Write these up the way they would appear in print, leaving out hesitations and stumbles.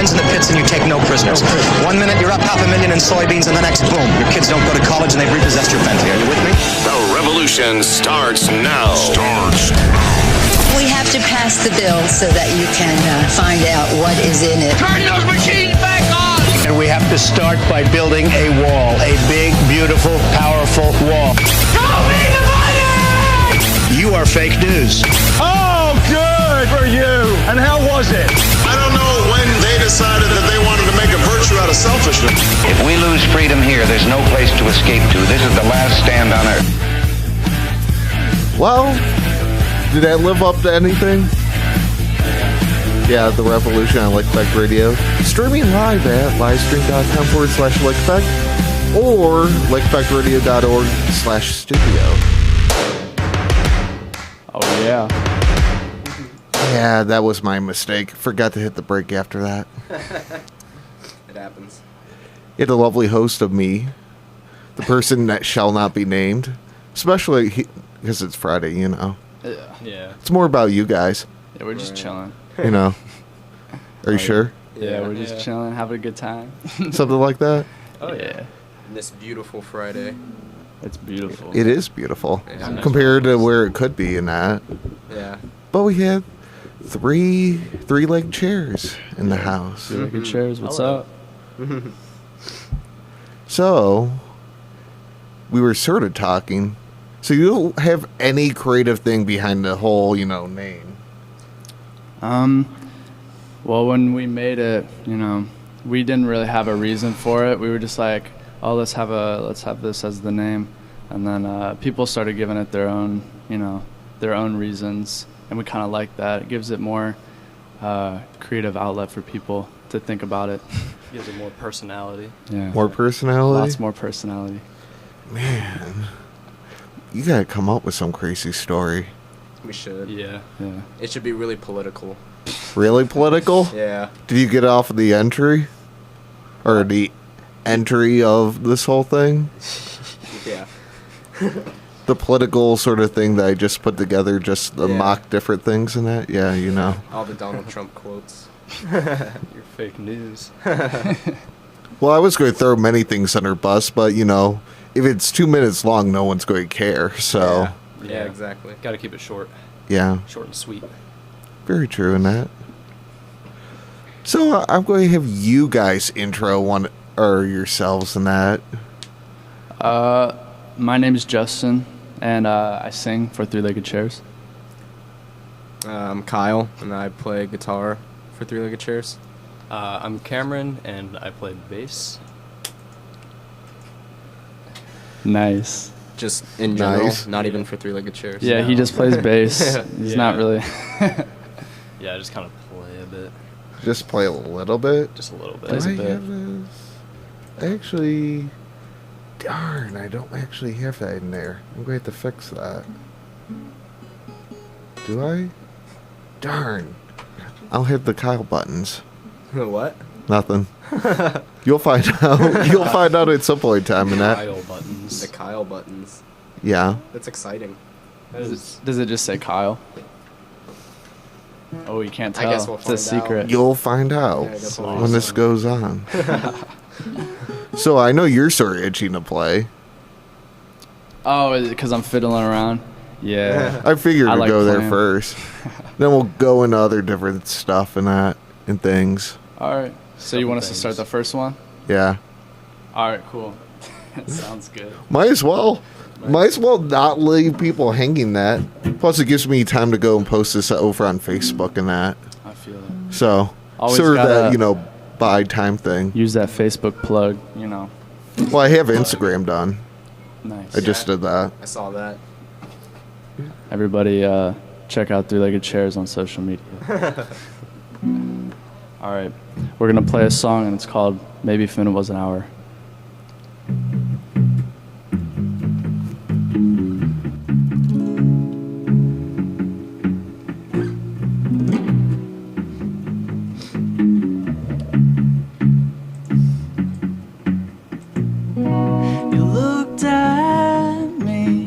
friends in the pits and you take no prisoners. 1 minute you're up $500,000 in soybeans, and the next, boom, your kids don't go to college and they've repossessed your Bentley. Are you with me? The revolution starts now. We have to pass the bill so that you can find out what is in it. Turn those machines back on! And we have to start by building a wall, a big, beautiful, powerful wall. Show me the money! You are fake news. Oh, good for you. And how was it? I don't know when they decided that they wanted to make a virtue out of selfishness. If we lose freedom here, there's no place to escape to. This is the last stand on Earth. Well, did that live up to anything? Yeah, the revolution on Lake Effect Radio. Streaming live at livestream.com/LakeEffect or lakeeffectradio.org/studio. Oh, yeah. Yeah, that was my mistake. Forgot to hit the break after that. It happens. You had a lovely host of me, the person that shall not be named, especially because it's Friday, you know. Yeah. It's more about you guys. Yeah, we're just chilling. You know. Are you sure? Yeah, we're just chilling, having a good time. Something like that? Oh, yeah. This beautiful Friday. It's beautiful. It is beautiful. Yeah. Compared to where it could be in that. Yeah. But we had three-leg chairs in the house. Three-legged chairs, what's up? So, we were sort of talking. So you don't have any creative thing behind the whole, name. Well, when we made it, we didn't really have a reason for it. We were just like, oh, let's have this as the name, and then people started giving it their own reasons, and we kind of like that. It gives it more creative outlet for people to think about it. Gives it more personality. Yeah. More personality? Lots more personality. Man, you gotta come up with some crazy story. We should. Yeah. It should be really political. Really political? Yeah. Did you get off of the entry? Or the entry of this whole thing? Yeah. The political sort of thing that I just put together, just to mock different things in that? Yeah, All the Donald Trump quotes. You're fake news. Well, I was going to throw many things under bus, but, if it's 2 minutes long, no one's going to care, so... Yeah, exactly. Got to keep it short. Yeah. Short and sweet. Very true in that. So, I'm going to have you guys intro yourselves in that. My name's Justin, and I sing for Three-Legged Chairs. I'm Kyle, and I play guitar for Three-Legged Chairs. I'm Cameron, and I play bass. Nice. Just in general, Nice. not even for Three-Legged Chairs. Yeah, he just plays bass. He's not really... Yeah, I just kind of play a bit. Just play a little bit? Just a little bit. Plays a bit. Have this? Actually... Darn, I don't actually have that in there. I'm going to have to fix that. Do I? Darn. I'll hit the Kyle buttons. What? Nothing. You'll find out. You'll find out at some point in time in that. Kyle buttons. The Kyle buttons. Yeah. That's exciting. Does it just say Kyle? Oh, you can't I tell. guess we'll It's a find out. secret. You'll find out Yeah, I guess we'll when this goes on. So I know you're sort of itching to play. Oh, is it because I'm fiddling around? Yeah. I figured I to like go there playing. first. Then we'll go into other different stuff and that and things. All right. So you want us to start the first one? Yeah. All right, cool. Sounds good. Might as well. Might as well not leave people hanging that. Plus, it gives me time to go and post this over on Facebook and that. I feel it. So, Always sort of gotta- that, buy time thing. Use that Facebook plug, Well, I have Instagram done. Nice. I just did that. I saw that. Everybody check out Three-Legged Chairs on social media. All right. We're going to play a song, and it's called Maybe If It Was an Hour. You looked at me,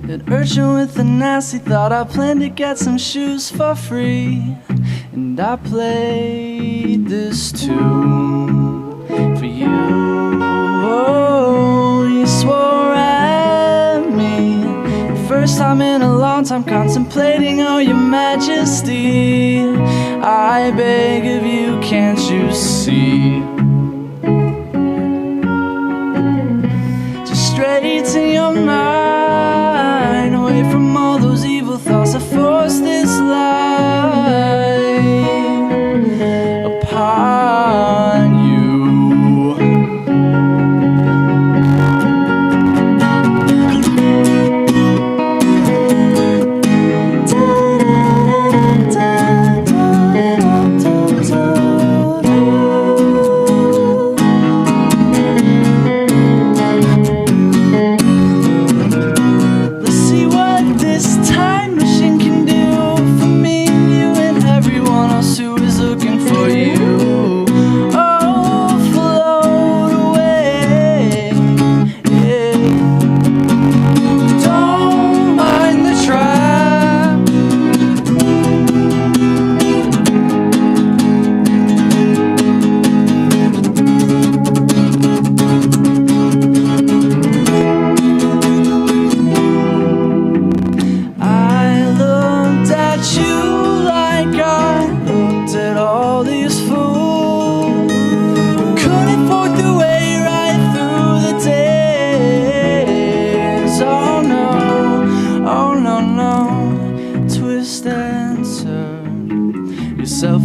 an urchin with a nasty thought. I planned to get some shoes for free, and I played this too. time in a long time, contemplating all your majesty. I beg of you, can't you see? Just straighten your mind away from all those evil thoughts that force this life upon you.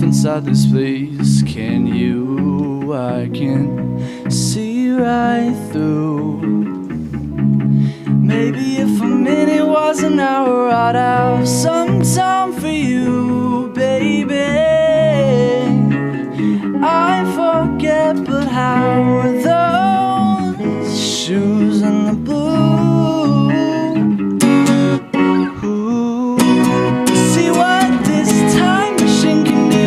Inside this place, can you? I can see right through. Maybe if a minute was an hour, I'd have some time for you, baby. I forget, but how are those shoes in the blue? See what this time machine can do.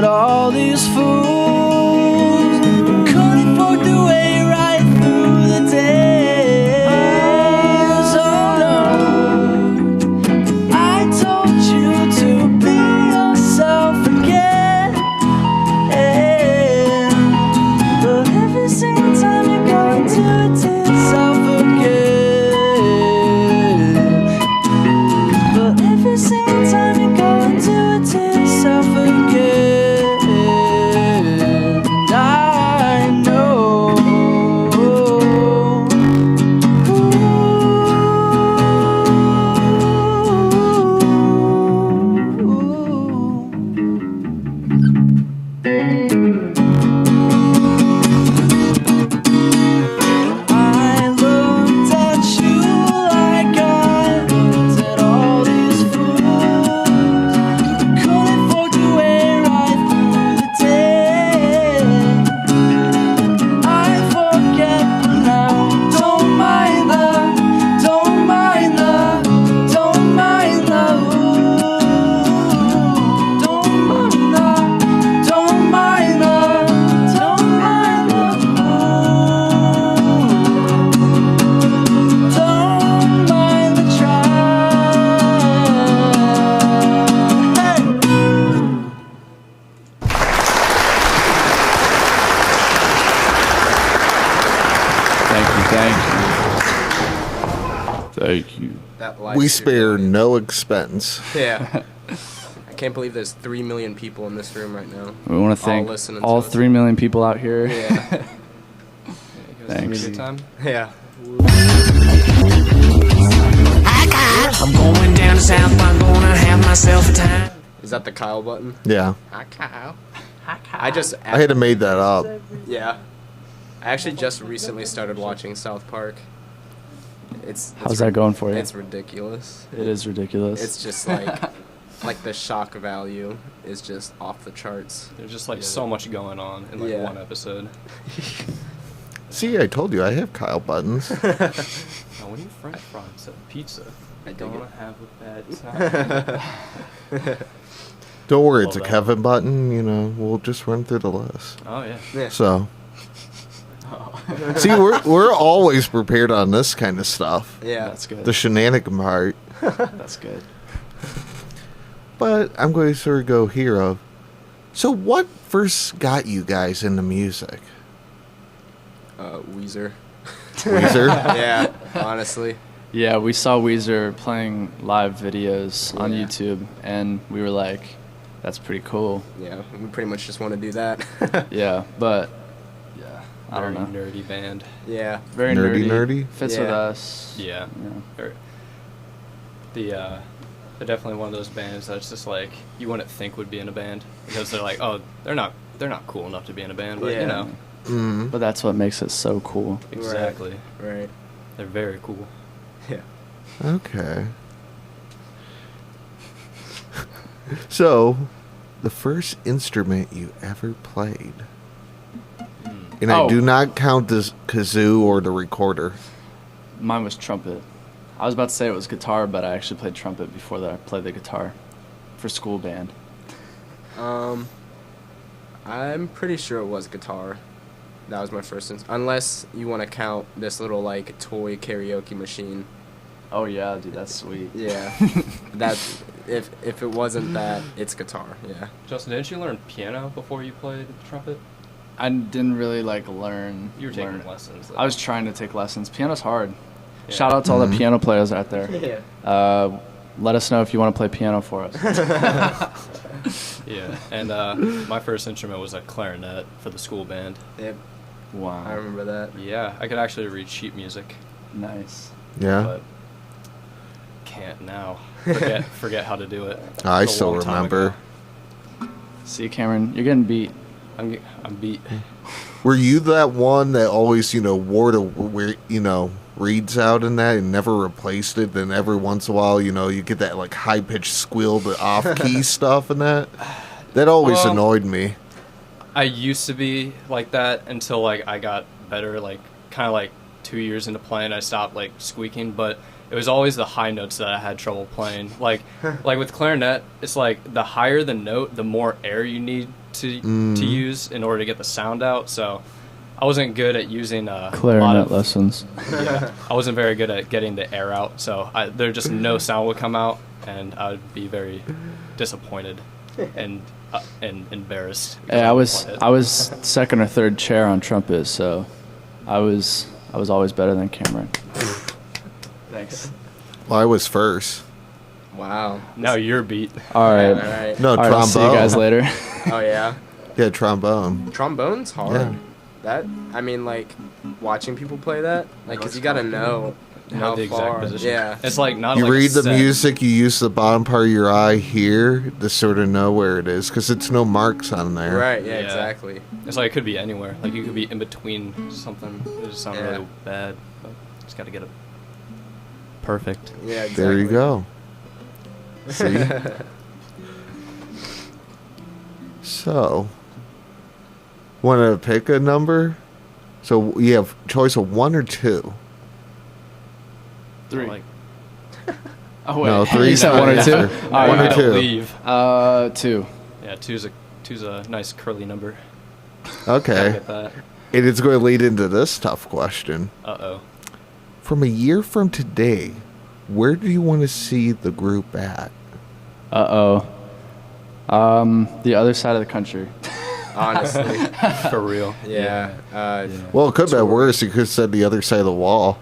All these fools couldn't afford the way right through the days. Oh no, I told you to be yourself again, but every single time you go into it to yourself again. But every single time you go into it to yourself again. Thank you. We spare no expense. Yeah. I can't believe there's 3 million people in this room right now. We want to thank all 3 million people out here. Yeah. Thanks. Good time. Yeah. I'm going down to South Park, gonna have myself a time. Is that the Kyle button? Yeah. Hi, Kyle. Hi, Kyle. I had to made that up. Yeah. I actually just recently started watching South Park. How's that going for you? It's ridiculous. It is ridiculous. It's just like the shock value is just off the charts. There's just like so much going on in like one episode. See, I told you I have Kyle buttons. Now, when you French fries and pizza, I don't have a bad time. Don't worry, it's a Kevin button. You know, we'll just run through the list. Oh yeah. So. Oh. See, we're always prepared on this kind of stuff. Yeah. That's good. The shenanigan part. That's good. But I'm going to sort of go here of. So, what first got you guys into music? Weezer. Weezer? Yeah, honestly. Yeah, we saw Weezer playing live videos on Yeah. YouTube, and we were like, that's pretty cool. Yeah, we pretty much just want to do that. Yeah, but, yeah, I don't know. Very nerdy band. Yeah. Very Nerdy? Fits with Yeah. us. Yeah. Yeah. They're definitely one of those bands that's just like you wouldn't think would be in a band because they're like, oh, they're not cool enough to be in a band, but Yeah. you know, Mm. But that's what makes it so cool. exactly. Right. They're very cool. Yeah. Okay. So, the first instrument you ever played. And I Oh. do not count the kazoo or the recorder. Mine was trumpet. I was about to say it was guitar, but I actually played trumpet before that I played the guitar for school band. I'm pretty sure it was guitar. That was my first unless you want to count this little like toy karaoke machine. Oh yeah, dude, that's sweet. Yeah. That if it wasn't that, it's guitar. Yeah. Justin, didn't you learn piano before you played trumpet? I didn't really like learn. You were taking learn. lessons. Though. I was trying to take lessons. Piano's hard. Yeah. Shout out to all the piano players out there. Yeah. Let us know if you want to play piano for us. Yeah, and my first instrument was a clarinet for the school band. Yep. I Wow. remember that. Yeah, I could actually read sheet music, Nice. Yeah? but can't now. Forget how to do it. I It was a still long time remember. ago. See, Cameron, you're getting beat. I'm beat. Were you that one that always, wore the reeds out in that and never replaced it? Then every once in a while, you get that like high pitched squeal, the off key stuff and that. That always Well, annoyed me. I used to be like that until like I got better, like kind of like 2 years into playing, I stopped like squeaking, but it was always the high notes that I had trouble playing. Like with clarinet, it's like the higher the note, the more air you need to use in order to get the sound out. So I wasn't good at using a lot Clarinet of lessons. Yeah, I wasn't very good at getting the air out. So there just no sound would come out, and I would be very disappointed and embarrassed. Hey, I was second or third chair on trumpet, so I was always better than Cameron. Thanks. Well, I was first. Wow. Now you're beat. All right. All right. No, All right, trombone. I'll see you guys later. Oh yeah. Yeah, trombone. Trombone's hard. Yeah. That I mean, like watching people play that, like, cause you gotta know how the exact far. position. Yeah. It's like not You like a read the set. music, you use the bottom part of your eye here to sort of know where it is, because it's no marks on there. Right. Yeah, Yeah. Exactly. It's like it could be anywhere. Like you could be in between something. It just sounds Yeah. really bad. But just gotta get it perfect. Yeah. Exactly. There you go. See? So, want to pick a number? So you have choice of 1 or 2. 3. Like, Oh wait, No, you three's said not 1 or 2? answer. All One or right. two. Leave. 2. Yeah, two's a nice curly number. Okay. Gotta get that. And it's going to lead into this tough question. Uh-oh. From a year from today, where do you want to see the group at? The other side of the country. Honestly. For real. Yeah. Well, it could be worse. You could have said the other side of the wall.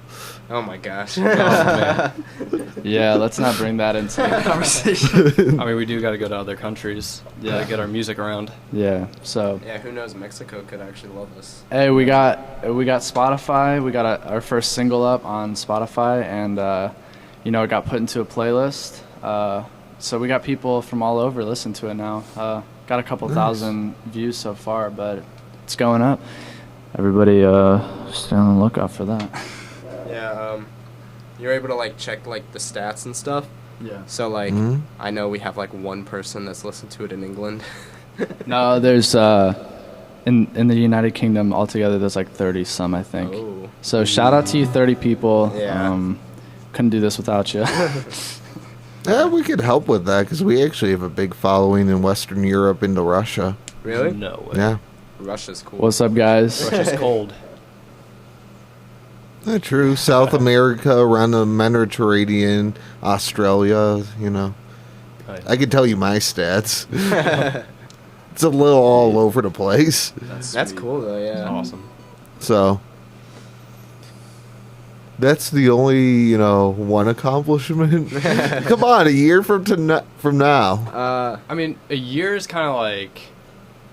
Oh my gosh. Yeah, let's not bring that into the conversation. I mean, we do gotta go to other countries. Yeah. Gotta get our music around. Yeah, so Yeah. Who knows? Mexico could actually love us. hey, we got Spotify. We got our first single up on Spotify, and it got put into a playlist. So we got people from all over listen to it now. Got a couple thousand views so far, but it's going up. Everybody, stay on the lookout for that. Yeah. You're able to like check like the stats and stuff. Yeah. So like, I know we have like one person that's listened to it in England. No, there's in the United Kingdom altogether there's like 30 some, I think. Oh. So shout out to you 30 people. Yeah. Couldn't do this without you. Yeah, we could help with that because we actually have a big following in Western Europe into Russia. Really? No way. Yeah. Russia's cool. What's up, guys? Russia's cold. Not true. South America, around the Mediterranean, Australia, you know. Nice. I can tell you my stats. It's a little all over the place. That's cool though. Yeah. That's awesome. So that's the only, you know, one accomplishment. Come on, a year from now. I mean, a year is kind of like.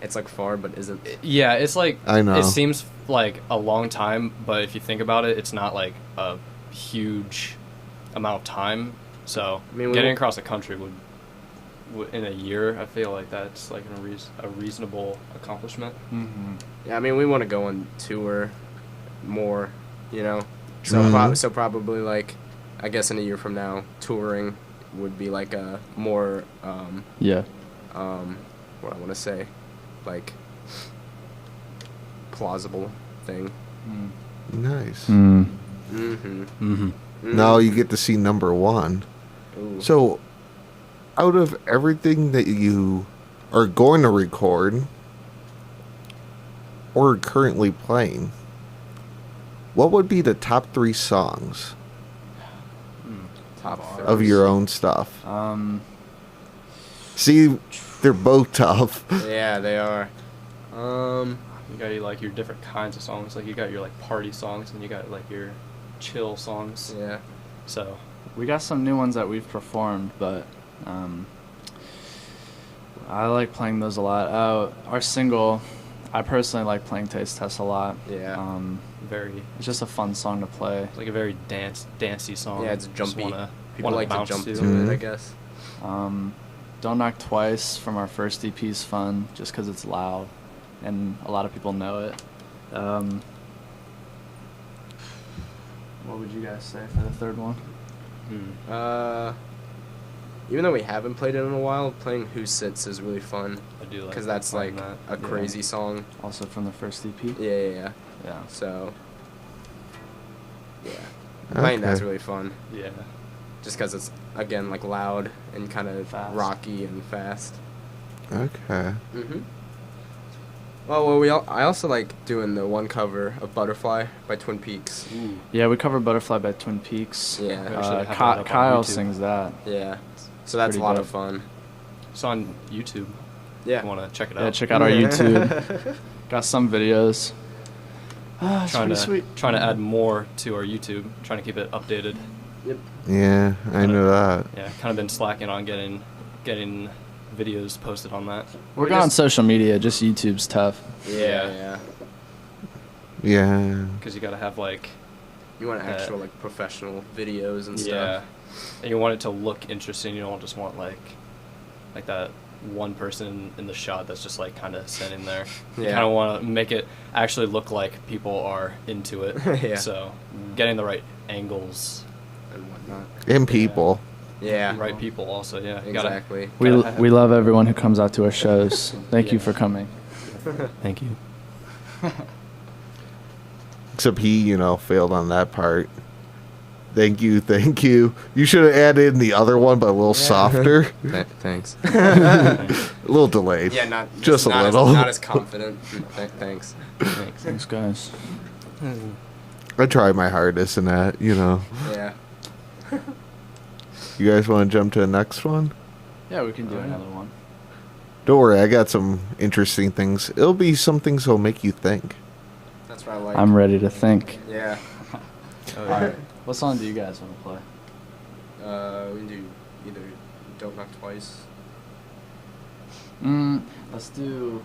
It's like far, but isn't. Yeah, it's like. I know. It seems like a long time, but if you think about it, it's not like a huge amount of time. So I mean, getting across the country would in a year, I feel like that's like a reasonable accomplishment. Mm-hmm. Yeah, I mean, we want to go on tour more, you know. So so probably like, I guess in a year from now, touring would be like a more Yeah. what I want to say, like plausible thing. Nice. Now you get to see number one. Ooh. So, out of everything that you are going to record or currently playing, what would be the top 3 songs Top of your own stuff? See, they're both tough. Yeah, they are. You got like your different kinds of songs. Like you got your like party songs, and you got like your chill songs. Yeah. So we got some new ones that we've performed, but I like playing those a lot. Our single, I personally like playing Taste Test a lot. Yeah. Very. It's just a fun song to play. It's like a very dancey song. Yeah, it's Just jumpy. People wanna like to bounce jump to Mm-hmm. it, I guess. Don't Knock Twice from our first EP is fun, just because it's loud, and a lot of people know it. What would you guys say for the third one? Even though we haven't played it in a while, playing Who Sits is really fun. I do like because that's like playing a crazy song. Also from the first EP. Yeah. Yeah. So, yeah, playing that's Okay. really fun. Yeah. Just because it's again like loud and kind of Fast. rocky and fast. Okay. Well, I also like doing the one cover of Butterfly by Twin Peaks. Yeah, we covered Butterfly by Twin Peaks. Yeah. We actually have that up on Kyle YouTube. sings that. Yeah. So that's a Pretty lot dope. of fun. It's on YouTube. Yeah. If you want to check it out. Yeah, check out our YouTube. Got some videos. It's trying pretty to sweet. trying to add more to our YouTube. Trying to keep it updated. Yeah, I know that. Yeah, kind of been slacking on getting videos posted on that. We're good on social media, just YouTube's tough. Yeah. Yeah. Because you got to have like. You want actual like professional videos and Yeah. stuff. And you want it to look interesting. You don't just want like that one person in the shot that's just like kind of sitting there. You Yeah. kind of want to make it actually look like people are into it. Yeah. So getting the right angles And whatnot. And people. Yeah. right people also. Yeah. You Exactly. We love everyone who comes out to our shows. Thank you for coming. Thank you. Except he, you know, failed on that part. Thank you. You should have added in the other one, but a little softer. Thanks. A little delayed. Yeah, not Just a not little. Not as confident. Thanks. Thanks, guys. I tried my hardest in that, you know. Yeah. You guys want to jump to the next one? Yeah, we can do another one. Don't worry, I got some interesting things. It'll be some things that'll make you think. That's what I like. I'm ready to think. Yeah. Alright. What song do you guys want to play? We can do either Don't Knock Twice. Let's do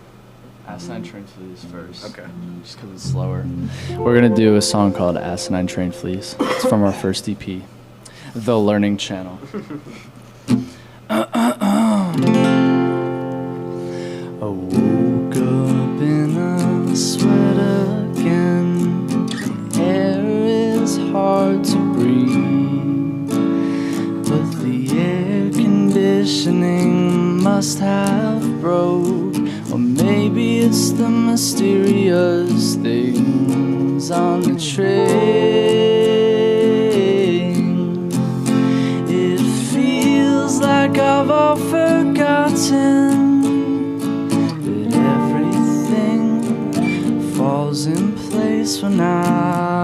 Asinine Train Fleas first. Okay. Just because it's slower. We're going to do a song called Asinine Train Fleas. It's from our first EP, The Learning Channel. I woke up in a sweat again. Air is hard to breathe, but the air conditioning must have broke. Or maybe it's the mysterious things on the train. It feels like I've all forgotten that everything falls in place when I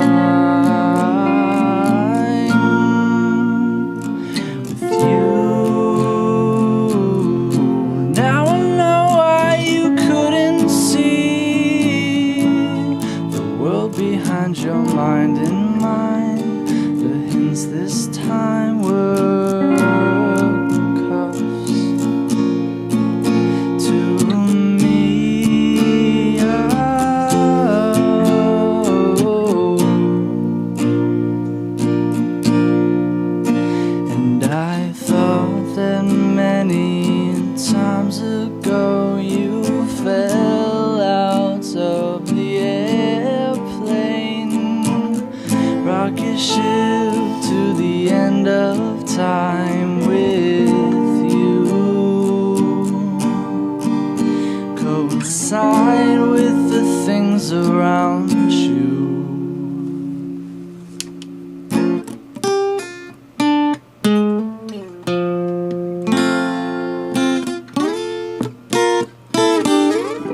coincide with the things around you.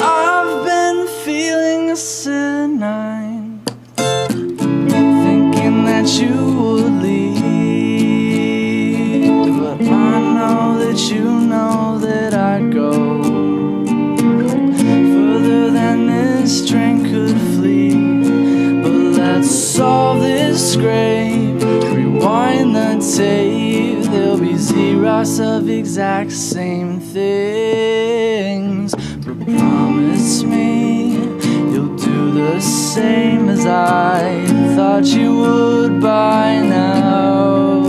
I've been feeling asinine, thinking that you would leave, but I know that you know that I'd go further than this train could flee. But let's solve this scrape, rewind the tape. There'll be zeros of exact same things, but promise me you'll do the same as I thought you would by now.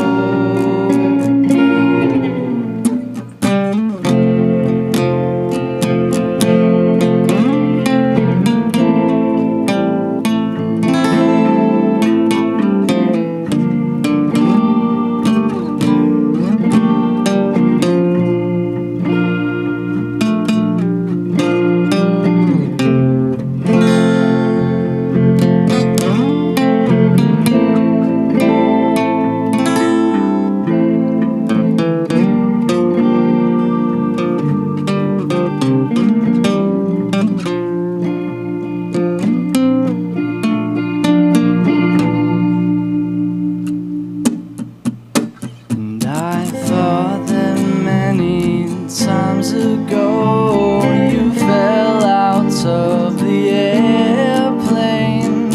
And I thought that many times ago you fell out of the airplane,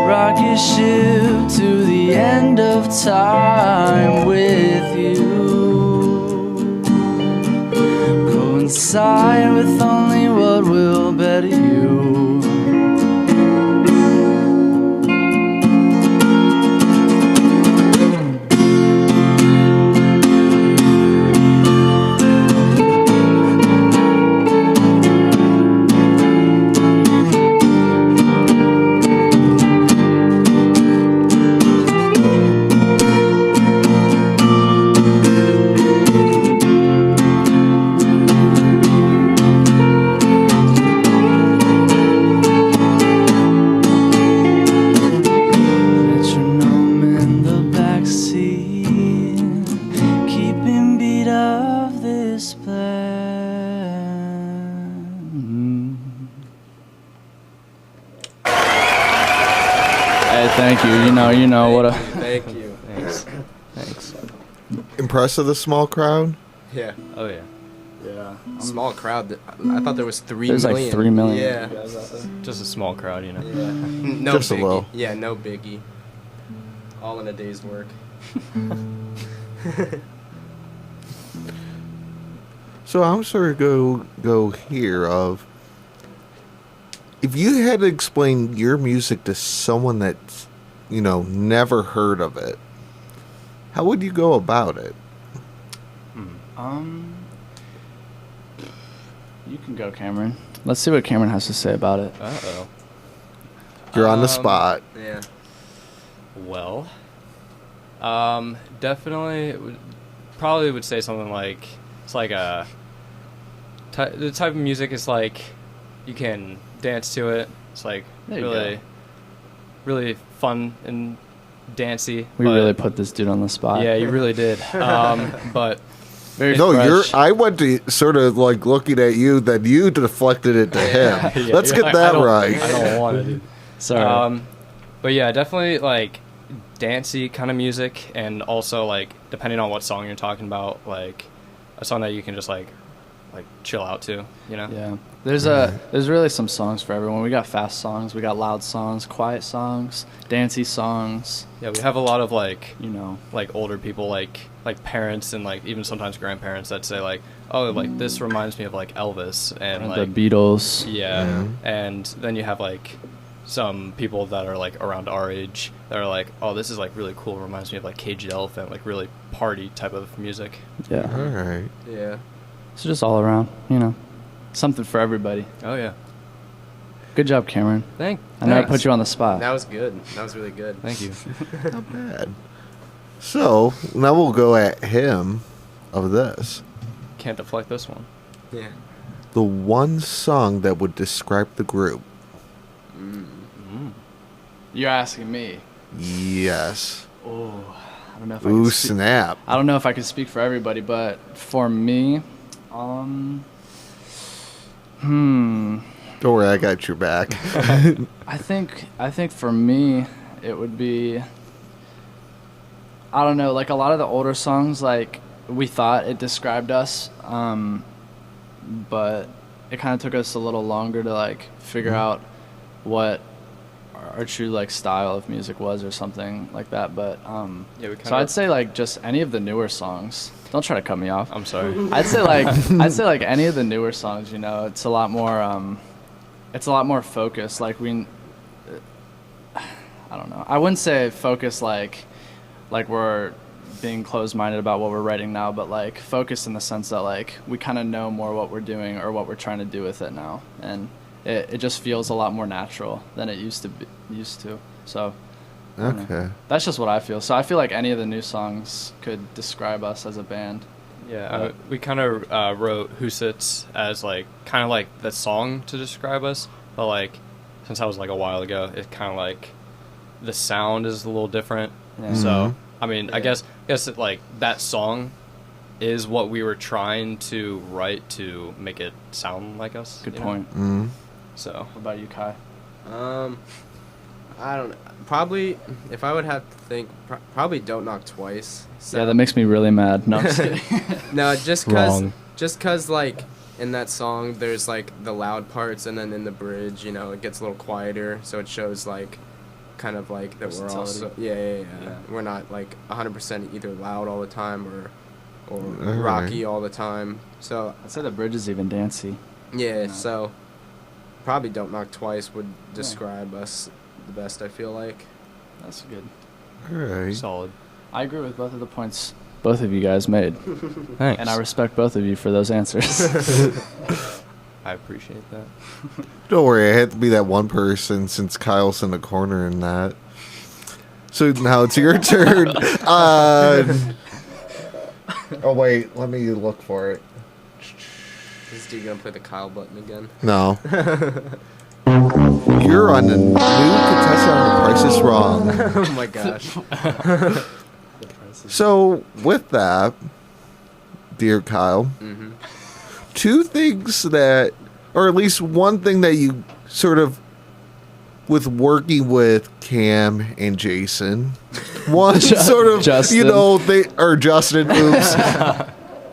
rocket ship to the end of time with you, coincide with only what will better you. Metronome in the backseat, keeping beat of this plan. Hey, thank you. You know what a. Thank you. Thanks. Impressed with the small crowd? Yeah. Oh yeah. Yeah. Small crowd. I thought there was 3 There's million. like 3 million. Yeah. Just a small crowd, you know. Yeah. No Just a biggie. little. Yeah, no biggie. All in a day's work. So I'm sort of go here of, if you had to explain your music to someone that's, never heard of it, how would you go about it? You can go, Cameron. Let's see what Cameron has to say about it. Uh-oh. You're on the spot. Yeah. Well, definitely, probably would say something like, it's like the type of music is like, you can dance to it. It's like There you really, really fun and dancey. We but- really put this dude on the spot. Yeah, you really did. But Very No, fresh. I went to sort of like looking at you, then you deflected it to him. Yeah, Let's get that right. I don't want to. Sorry. But yeah, definitely like dancey kind of music, and also like depending on what song you're talking about, like a song that you can just like chill out to, you know? Yeah. There's really some songs for everyone. We got fast songs, we got loud songs, quiet songs, dancey songs. Yeah, we have a lot of like like older people, like parents and like even sometimes grandparents that say like, oh, like this reminds me of like Elvis and the like Beatles. Yeah. And then you have like some people that are like around our age that are like, oh, this is like really cool, reminds me of like Caged Elephant, like really party type of music. Yeah. All right. Yeah. So just all around, something for everybody. Oh yeah. Good job, Cameron. Thanks. I know I put you on the spot. That was good. That was really good. Thank you. Not bad. So now we'll go at him of this. Can't deflect this one. Yeah. the one song that would describe the group. You're asking me. Yes. Oh, I don't know if I Ooh, can speak. snap. I don't know if I can speak for everybody, but for me, Don't worry, I got your back. I think for me, it would be, I don't know, like a lot of the older songs, like we thought it described us, but it kind of took us a little longer to like figure out what our true like style of music was or something like that. But so I'd say like just any of the newer songs. Don't try to cut me off. I'm sorry. I'd say like any of the newer songs. You know, it's a lot more focused. Like I don't know. I wouldn't say focus like we're being closed-minded about what we're writing now, but like focus in the sense that like we kind of know more what we're doing or what we're trying to do with it now, and it just feels a lot more natural than it used to. So Okay. that's just what I feel. So I feel like any of the new songs could describe us as a band. Yeah, we kind of wrote Who Sits as like kind of like the song to describe us, but like since that was like a while ago, it's kind of like the sound is a little different. Yeah. So I mean, I guess it, like that song is what we were trying to write to make it sound like us. Good you know? point. Mm-hmm. So What about you, Kai? I don't know. Probably, if I would have to think, probably Don't Knock Twice. So, Yeah, that makes me really mad. No, I'm just kidding. no, just Wrong. cause like in that song there's like the loud parts, and then in the bridge, you know, it gets a little quieter, so it shows like kind of like that we're also yeah. We're not like 100% either loud all the time or rocky all the time. So I'd say the bridge is even dancey. yeah, so probably Don't Knock Twice would describe us the best, I feel like. That's good. All right. solid. I agree with both of the points both of you guys made. Thanks. And I respect both of you for those answers. I appreciate that. Don't worry, I had to be that one person since Kyle's in the corner in that. So now it's your turn. Oh wait, let me look for it. Is D gonna play the Kyle button again? No. You're on the new contestant on The Price is Wrong. Oh my gosh. So with that, dear Kyle, two things that, or at least one thing that you sort of, with working with Cam and Jason, one sort of, Justin. you know, Justin, oops.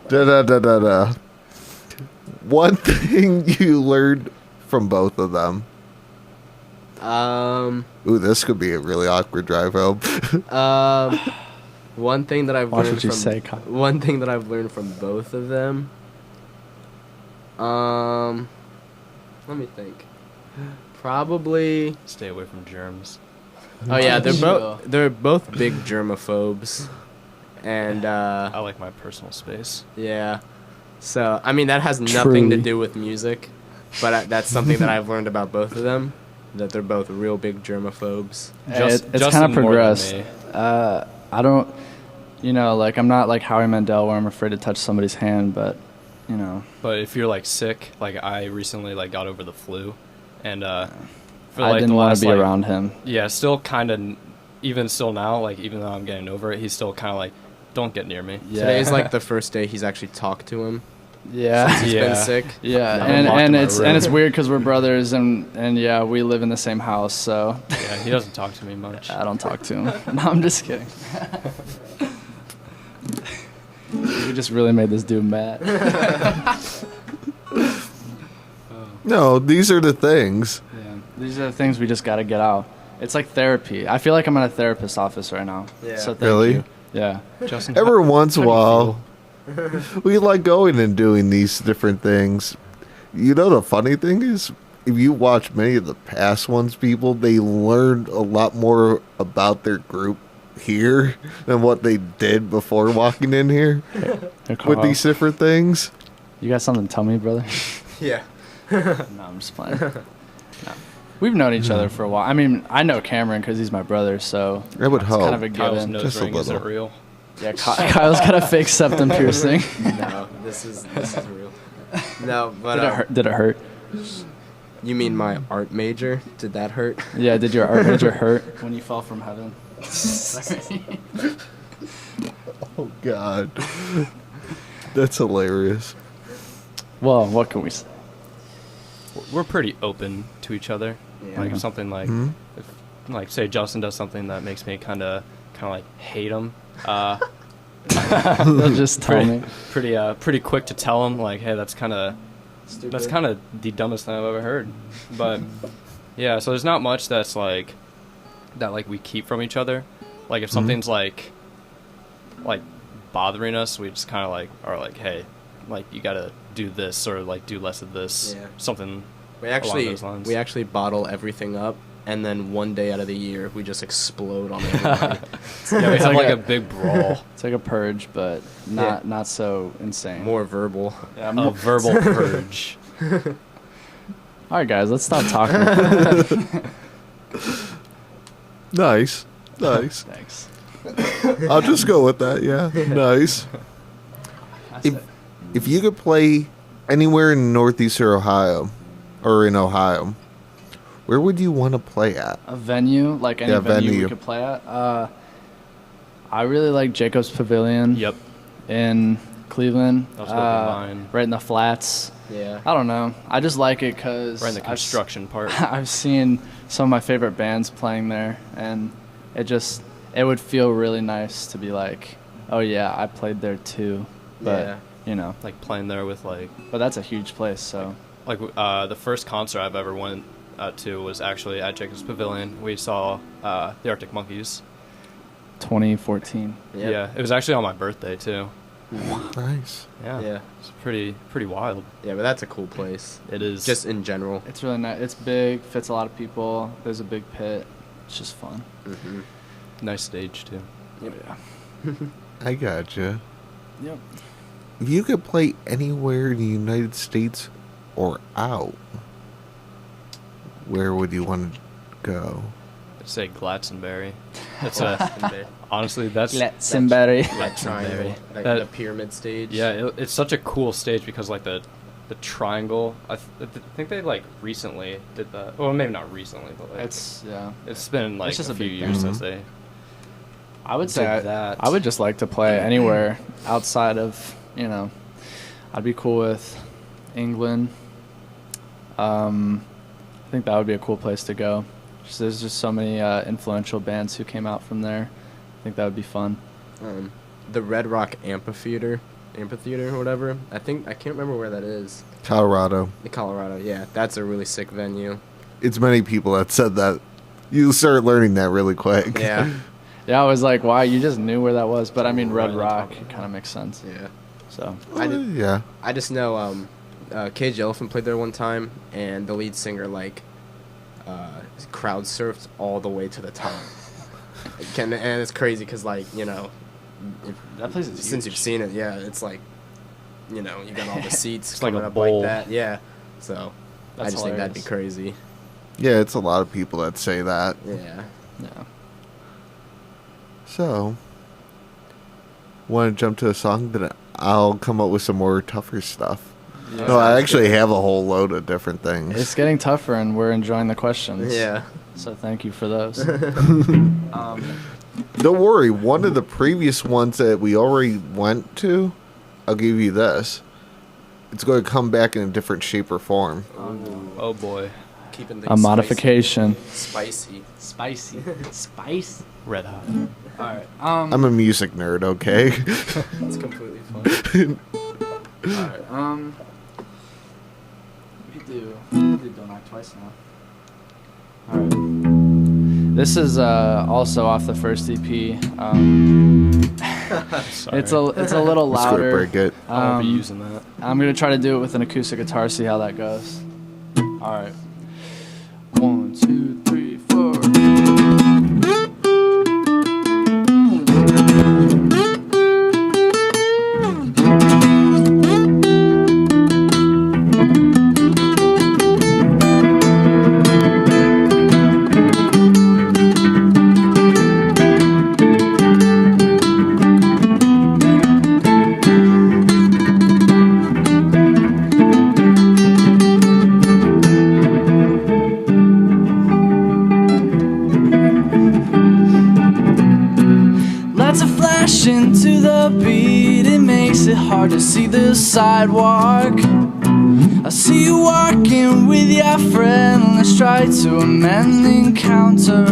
Da. One thing you learned from both of them. Ooh, this could be a really awkward drive home. One thing that I've Watch learned what you from say, Kyle. one thing that I've learned from both of them. Let me think. Probably. Stay away from germs. Oh yeah, they're both big germaphobes, and I like my personal space. yeah. So I mean that has nothing to Truly. do with music, but that's something that I've learned about both of them. That they're both real big germaphobes. It's Justin kind of more than progressed. me. I don't, you know, like I'm not like Howie Mandel where I'm afraid to touch somebody's hand, but, you know. But if you're like sick, like I recently like got over the flu, and for I like didn't the want last, to be like, around him. Yeah, still kind of, even still now, like even though I'm getting over it, he's still kind of like, don't get near me. Yeah. Today's like the first day he's actually talked to him. Yeah. He's been sick. Yeah, Now I'm locked in and my it's room. and it's weird because we're brothers and yeah, we live in the same house, so Yeah, he doesn't talk to me much. I don't talk to him. No, I'm just kidding. We just really made this dude mad. No, these are the things. Yeah, these are the things we just got to get out. It's like therapy. I feel like I'm in a therapist's office right now. Yeah. So thank Really? you. Yeah. Justin, Every once in a how do you while, we like going and doing these different things. You know, the funny thing is, if you watch many of the past ones, people, they learned a lot more about their group here than what they did before walking in here Hey, with Carl, these different things. you got something to tell me, brother? Yeah. No, I'm just playing. No. We've known each other for a while. I mean, I know Cameron because he's my brother, so I would it's hope. kind of a Kyle's given. nose Just a ring isn't little. real. Yeah, Kyle's got a fake septum piercing. No, this is real. No, but Did it hurt? You mean my art major? Did that hurt? Yeah, did your art major hurt when you fell from heaven? Oh God, that's hilarious. Well, what can we say? We're pretty open to each other. Yeah. Like if something like, Mhm. if, like say Justin does something that makes me kind of like hate him. They'll just tell me. Pretty quick to tell him like, hey, that's kind of the dumbest thing I've ever heard. But yeah, so there's not much that's like that like we keep from each other. Like if something's like bothering us, we just kind of like are like, hey, like you gotta do this or like do less of this. Yeah. Something. We along those lines. actually bottle everything up, and then one day out of the year we just explode on everybody. Yeah, we have like a big brawl. It's like a purge, but not so insane. More verbal. Yeah, A verbal purge. All right, guys, let's stop talking. Nice. Thanks. I'll just go with that. Yeah, nice. If you could play anywhere in northeastern Ohio, or in Ohio, where would you want to play at? A venue, like any venue we could play at. I really like Jacobs Pavilion. Yep. In Cleveland. That's what mine. Right in the flats. Yeah. I don't know. I just like it because Right in the construction part. I've seen some of my favorite bands playing there, and it would feel really nice to be like, oh yeah, I played there too. But like playing there with like. But that's a huge place, so. Like the first concert I've ever went to was actually at Jacobs Pavilion. We saw the Arctic Monkeys. 2014. Yep. Yeah, it was actually on my birthday too. Nice. Yeah. It's pretty wild. Yeah, but that's a cool place. It is. Just in general. It's really nice. It's big, fits a lot of people. There's a big pit. It's just fun. Mm-hmm. Nice stage too. Yeah. I gotcha. Yep. If you could play anywhere in the United States or out, where would you want to go? I'd say Glastonbury. That's honestly that's Glastonbury. That triangle, That- the pyramid stage. Yeah, it's such a cool stage because like the triangle. I think they like recently did that. Well, maybe not recently, but like It's been like It's just a a few big years thing. since they. I would say did that. I would just like to play anywhere outside of, I'd be cool with England. I think that would be a cool place to go. There's just so many influential bands who came out from there. I think that would be fun. The Red Rock Amphitheater or whatever. I can't remember where that is. Colorado. Colorado, yeah. That's a really sick venue. It's many people that said that. You start learning that really quick. Yeah. Yeah, I was like, wow, you just knew where that was. But I mean, Red Rock kind of makes sense. Yeah. So. Yeah. I just know Cage Elephant played there one time, and the lead singer crowd surfed all the way to the top. And it's crazy because that place is since huge. you've seen it, yeah, it's like you got all the seats It's like coming a up bowl. like that, yeah. So I That's just think that'd be hilarious. crazy. Yeah, it's a lot of people that say that. Yeah. Yeah. So, want to jump to a song? Then I'll come up with some more tougher stuff. Yeah. No, I actually have a whole load of different things. It's getting tougher, and we're enjoying the questions. Yeah. So thank you for those. Don't worry, one of the previous ones that we already went to, I'll give you this. It's going to come back in a different shape or form. Oh boy. Keeping A modification. Spicy. Spicy. Spice. Red hot. All right. I'm a music nerd, okay? It's completely fun. All right. We do Don't Knock Twice now. All right. This is also off the first EP. Sorry. It's a little Let's go to louder. break it. I won't be using that. I'm gonna try to do it with an acoustic guitar. See how that goes. All right. 1, 2, 3, 4. see the sidewalk. I see you walking with your friend. Let's try to amend the encounter.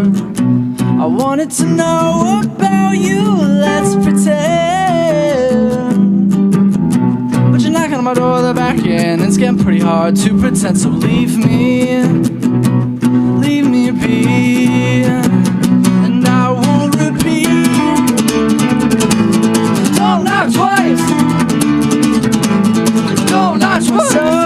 I wanted to know about you, let's pretend. But you're knocking on my door the back end. It's getting pretty hard to pretend, so leave me be. And I won't repeat. Don't knock twice. Don't knock twice.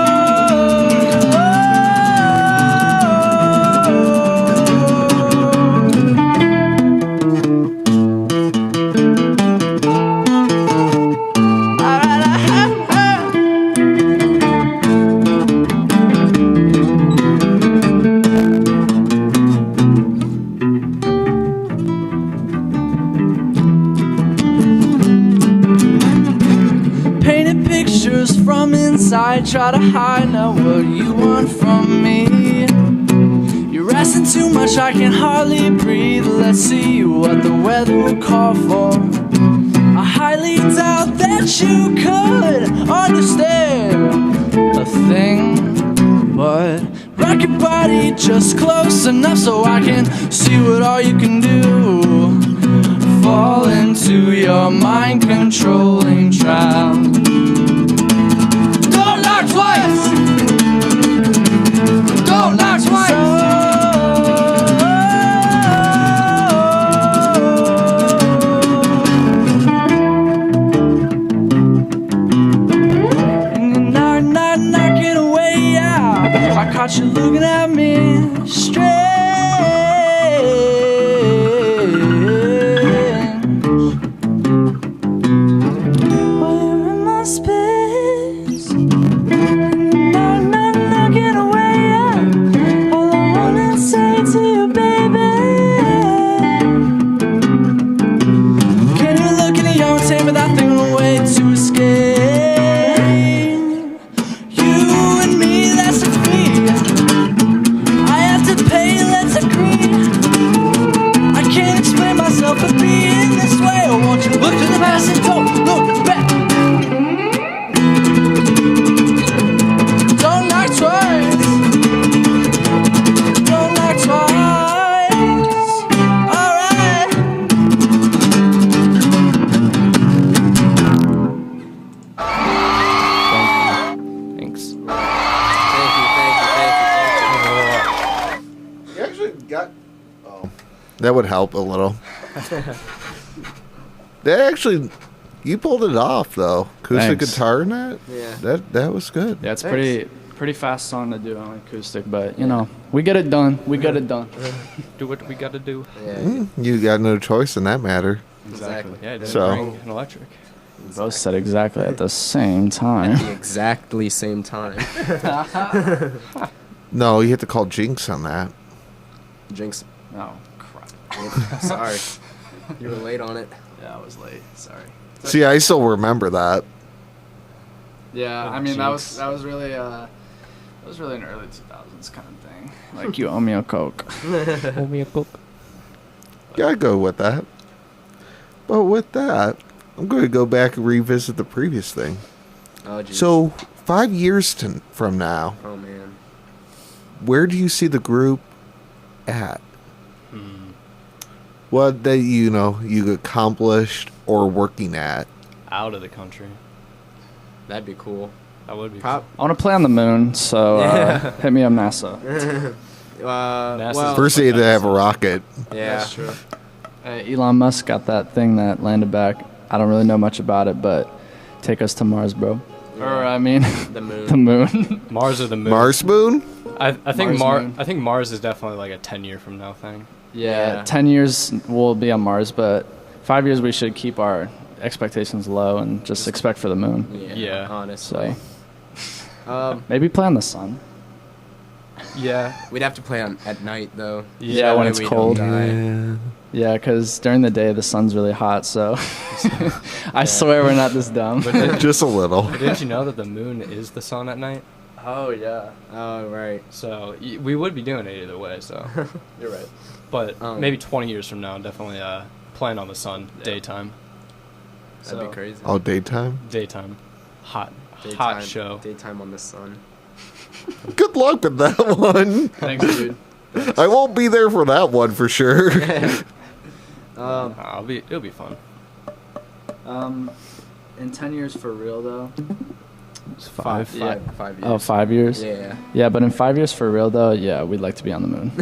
From inside, try to hide now what you want from me. You're asking too much, I can hardly breathe. Let's see what the weather will call for. I highly doubt that you could understand a thing, but rock your body just close enough so I can see what all you can do. Fall into your mind-controlling trap. Twice. Don't knock twice. And you're knocking away out. I caught you looking at me strange. Well, you're in my space. That would help a little. They actually, you pulled it off though. Acoustic guitar in that. Yeah. That was good. Yeah, it's pretty fast song to do on acoustic, but you know, we get it done. We get it done. Do what we gotta do. Yeah. You got no choice in that matter. Exactly. Yeah, it didn't So- bring an electric. Both said exactly at the same time. At the exactly same time. No, you have to call Jinx on that. Jinx. Oh crap. Sorry. You were late on it. Yeah, I was late. Sorry. See, I still remember that. Yeah, I mean that was really an early 2000s kind of thing. Like you owe me a Coke. Owe me a Coke. Yeah, I go with that. But with that, I'm going to go back and revisit the previous thing. Oh, geez. So, 5 years from now, Oh, man. where do you see the group at? What that you accomplished or working at? Out of the country. That'd be cool. That would be I want to play on the moon, so hit me up, NASA. Well, First, you had to have a rocket. yeah. That's true. Elon Musk got that thing that landed back. I don't really know much about it, but take us to Mars, bro. Yeah. Or I mean, The moon. the moon. Mars or the moon. Mars moon? I think Mars moon. I think Mars is definitely like a 10-year from now thing. Yeah, 10 years we'll be on Mars, but 5 years we should keep our expectations low and just expect for the moon. Yeah. Honestly. So maybe play on the sun. Yeah. We'd have to play at night, though. Yeah, when That way it's we cold. don't die. Yeah, because during the day the sun's really hot, so I swear we're not this dumb. Just a little. But didn't you know that the moon is the sun at night? Oh yeah. Oh, right. So we would be doing it either way. So You're right. but maybe 20 years from now, definitely plan on the sun daytime. That'd be crazy. All daytime? Daytime. hot Daytime, show. Daytime on the Sun. Good luck with that one. Thanks, dude. I won't be there for that one for sure. It'll be fun. In 10 years for real though. It's 5. Yeah. 5 years. Oh, 5 years. Yeah. Yeah, but in 5 years for real though, yeah, we'd like to be on the moon.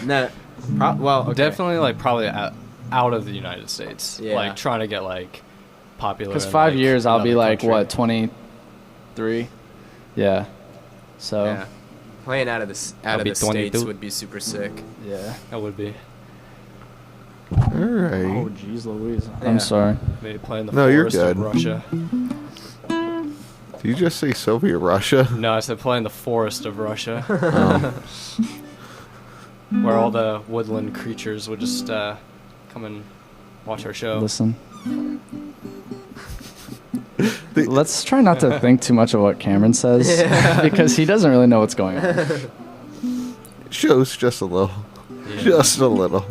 No. Well, okay. Definitely like probably out of the United States. Yeah. Like trying to get like popular. Because in, 5 like, years, I'll be another like country. what, 23? Yeah. So. Yeah. Playing out of the I'll be States 22. would be super sick. Yeah. That would be. All right. Oh, jeez, Louise. Yeah. I'm sorry. Maybe playing the No, you're forest of good. Russia. Did you just say Soviet Russia? No, I said playing the forest of Russia. Oh. Where all the woodland creatures would just come and watch our show. Listen. Let's try not to think too much of what Cameron says because he doesn't really know what's going on. Shows just a little. Yeah. Just a little.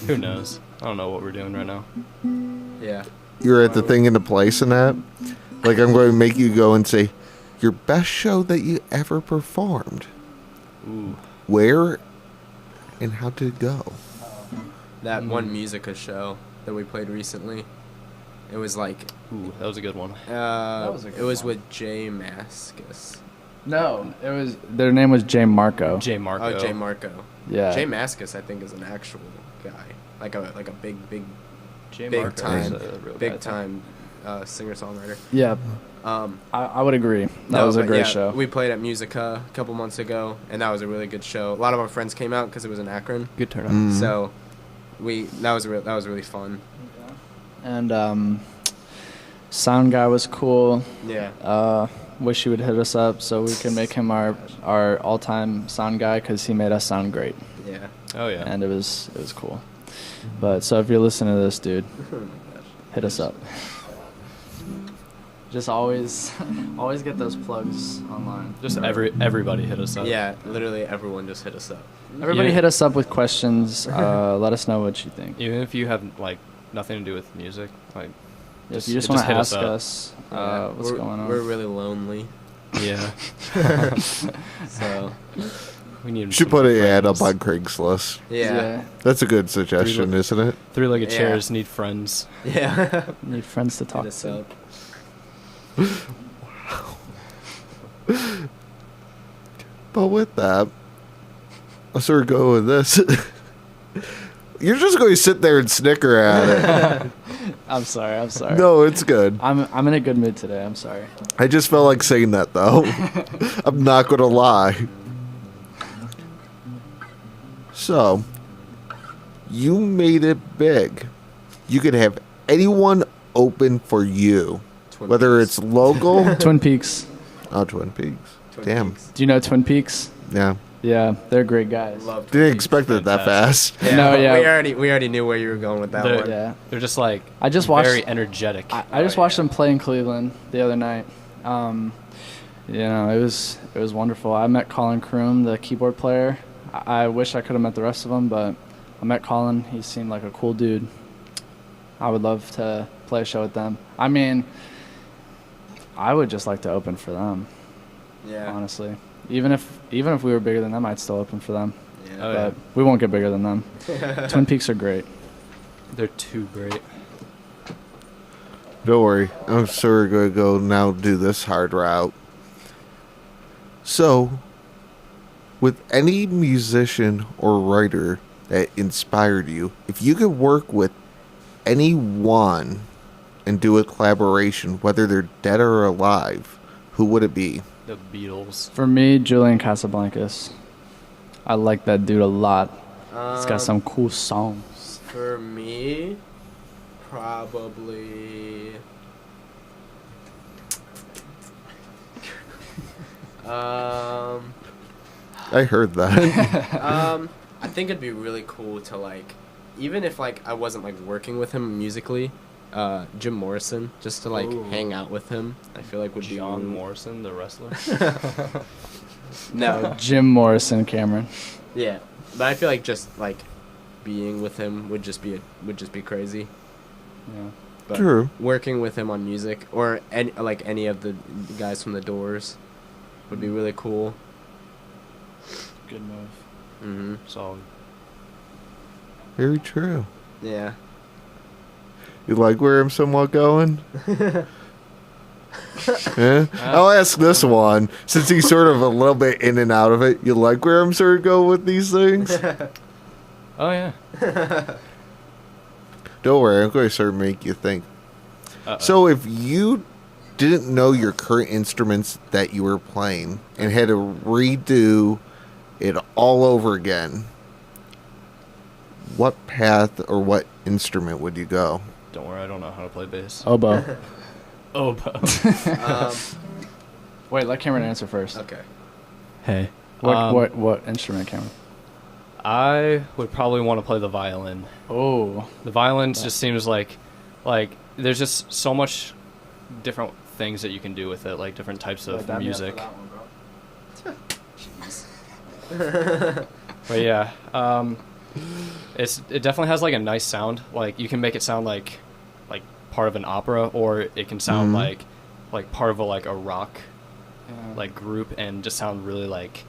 Who knows? I don't know what we're doing right now. Yeah. You're at the thing in the place and that. Like, I'm going to make you go and say, your best show that you ever performed. Ooh. Where and how did it go? That one Musica show that we played recently. It was like. Ooh, that was a good one. It was with Jay Mascis. No, it was their name was Jay Marco. Jay Marco. Oh, Jay Marco. Yeah. Jay Mascis, I think, is an actual guy, like a big Jay big Marco time is a real guy, big too. time singer songwriter. Yeah. I would agree. That was a great show. We played at Musica a couple months ago, and that was a really good show. A lot of our friends came out because it was in Akron. Good turnout. Mm. So that was really fun. And sound guy was cool. Yeah. Wish he would hit us up so we can make him our all-time sound guy because he made us sound great. Yeah. Oh yeah. And it was cool. But so if you're listening to this, dude, hit us up. Just always get those plugs online. Just everybody hit us up. Yeah, literally everyone just hit us up. Everybody Yeah. hit us up with questions. Let us know what you think. Even if you have like nothing to do with music, like If you just want to hit ask up. us what's going on. We're really lonely. Yeah. So we need. Should some put an ad up friends. on Craigslist. yeah. That's a good suggestion, isn't it? Three-legged Yeah. chairs need friends. Yeah. Need friends to talk Hit us to. up. But with that, let's sort of go with this. You're just going to sit there and snicker at it. I'm sorry. No, it's good. I'm in a good mood today. I'm sorry. I just felt like saying that, though. I'm not going to lie. So, you made it big. You could have anyone open for you. Twin Whether Peaks. it's local. Twin Peaks. Oh, Twin Peaks. Twin Damn. Peaks. Do you know Twin Peaks? Yeah. Yeah, they're great guys. Love Twin Didn't Peaks. expect it that fast. Yeah, No, yeah. We already knew where you were going with that They're- one. Yeah. They're just like I just watched. very energetic. I just watched them play in Cleveland the other night. You know, it was wonderful. I met Colin Kroom, the keyboard player. I wish I could have met the rest of them, but I met Colin. He seemed like a cool dude. I would love to play a show with them. I mean, I would just like to open for them. Yeah. Honestly, even if we were bigger than them, I'd still open for them. Yeah. Oh, But we won't get bigger than them. Twin Peaks are great. They're too great. Don't worry. I'm sure we're going to go now do this hard route. So, with any musician or writer that inspired you, if you could work with anyone and do a collaboration, whether they're dead or alive, who would it be? The Beatles. For me, Julian Casablancas. I like that dude a lot. He's got some cool songs. For me, probably. I heard that. I think it'd be really cool to like, even if like I wasn't like working with him musically, Jim Morrison, just to like Ooh. hang out with him. I feel like would John be Morrison, the wrestler. No, Jim Morrison, Cameron. yeah, but I feel like just like being with him would just be crazy. Yeah. But True. working with him on music, or any of the guys from the Doors, would be really cool. Good move. Mm-hmm. Solid. Very true. Yeah. You like where I'm somewhat going? Yeah? I'll ask this one, since he's sort of a little bit in and out of it. You like where I'm sort of going with these things? Oh yeah. Don't worry, I'm going to sort of make you think. Uh-oh. So if you didn't know your current instruments that you were playing and had to redo it all over again, what path or what instrument would you go? Don't worry, I don't know how to play bass. Oboe. Oboe. Wait, let Cameron answer first. Okay. Hey. What instrument, Cameron? I would probably want to play the violin. Oh. The violin just seems like there's just so much different things that you can do with it, like different types of music. But yeah, it definitely has like a nice sound. Like you can make it sound like part of an opera, or it can sound like part of a rock like group, and just sound really like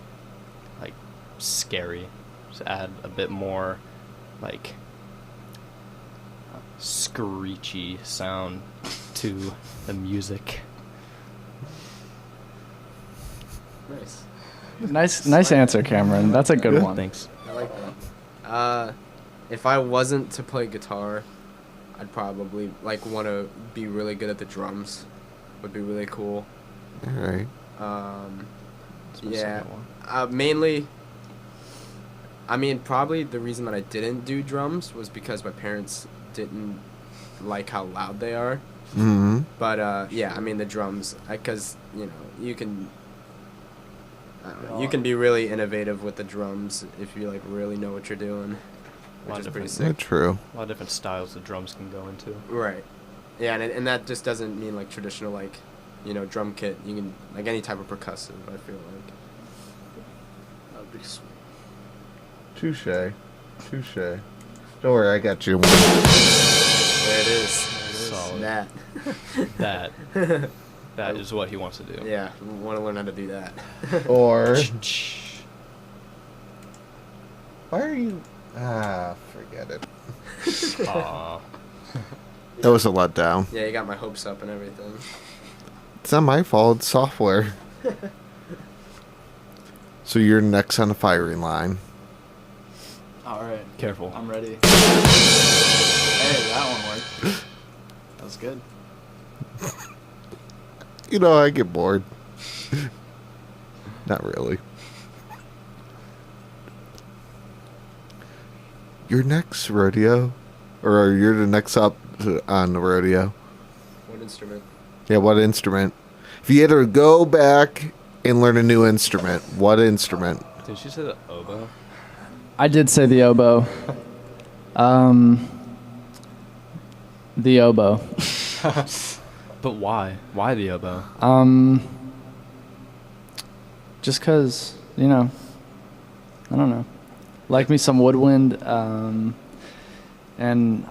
scary. Just add a bit more like screechy sound to the music. Nice answer, Cameron. That's a good one. Thanks. I like that. If I wasn't to play guitar, I'd probably want to be really good at the drums. Would be really cool. All right. Yeah. Mainly. I mean, probably the reason that I didn't do drums was because my parents didn't like how loud they are. Mm-hmm. But yeah, I mean the drums, because you can. You can be really innovative with the drums if you really know what you're doing, which is pretty sick. True. A lot of different styles the drums can go into. Right. Yeah, and that just doesn't mean traditional drum kit. You can any type of percussive. I feel like. That'd be sweet. Touche. Don't worry, I got you. There it is. Solid. That. That is what he wants to do. Yeah, want to learn how to do that. Or why are you? Forget it. Aww. That was a letdown. Yeah, you got my hopes up and everything. It's not my fault. It's software. So you're next on the firing line. All right. Careful. I'm ready. Hey, that one worked. That was good. I get bored. Not really. You're next, rodeo, or you're the next up on the rodeo. What instrument? Yeah, what instrument? If you had to go back and learn a new instrument, what instrument? Did she say the oboe? I did say the oboe. The oboe. But why? Why the oboe? Just 'cause, I don't know. Like me some woodwind, and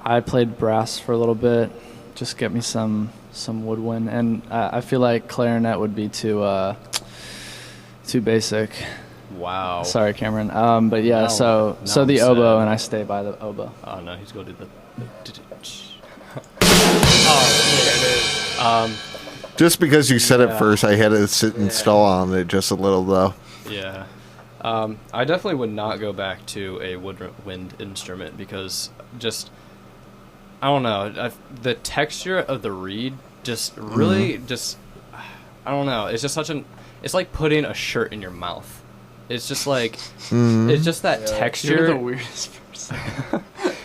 I played brass for a little bit. Just get me some woodwind, and I feel like clarinet would be too basic. Wow. Sorry, Cameron. But yeah, Now so I'm the sad. oboe, and I stay by the oboe. Oh no, he's going to do the. Just because you said it first, I had to sit and stall on it just a little, though. Yeah. I definitely would not go back to a woodwind instrument because I don't know, the texture of the reed just really I don't know. It's just it's like putting a shirt in your mouth. It's just it's just that texture. You're the weirdest person.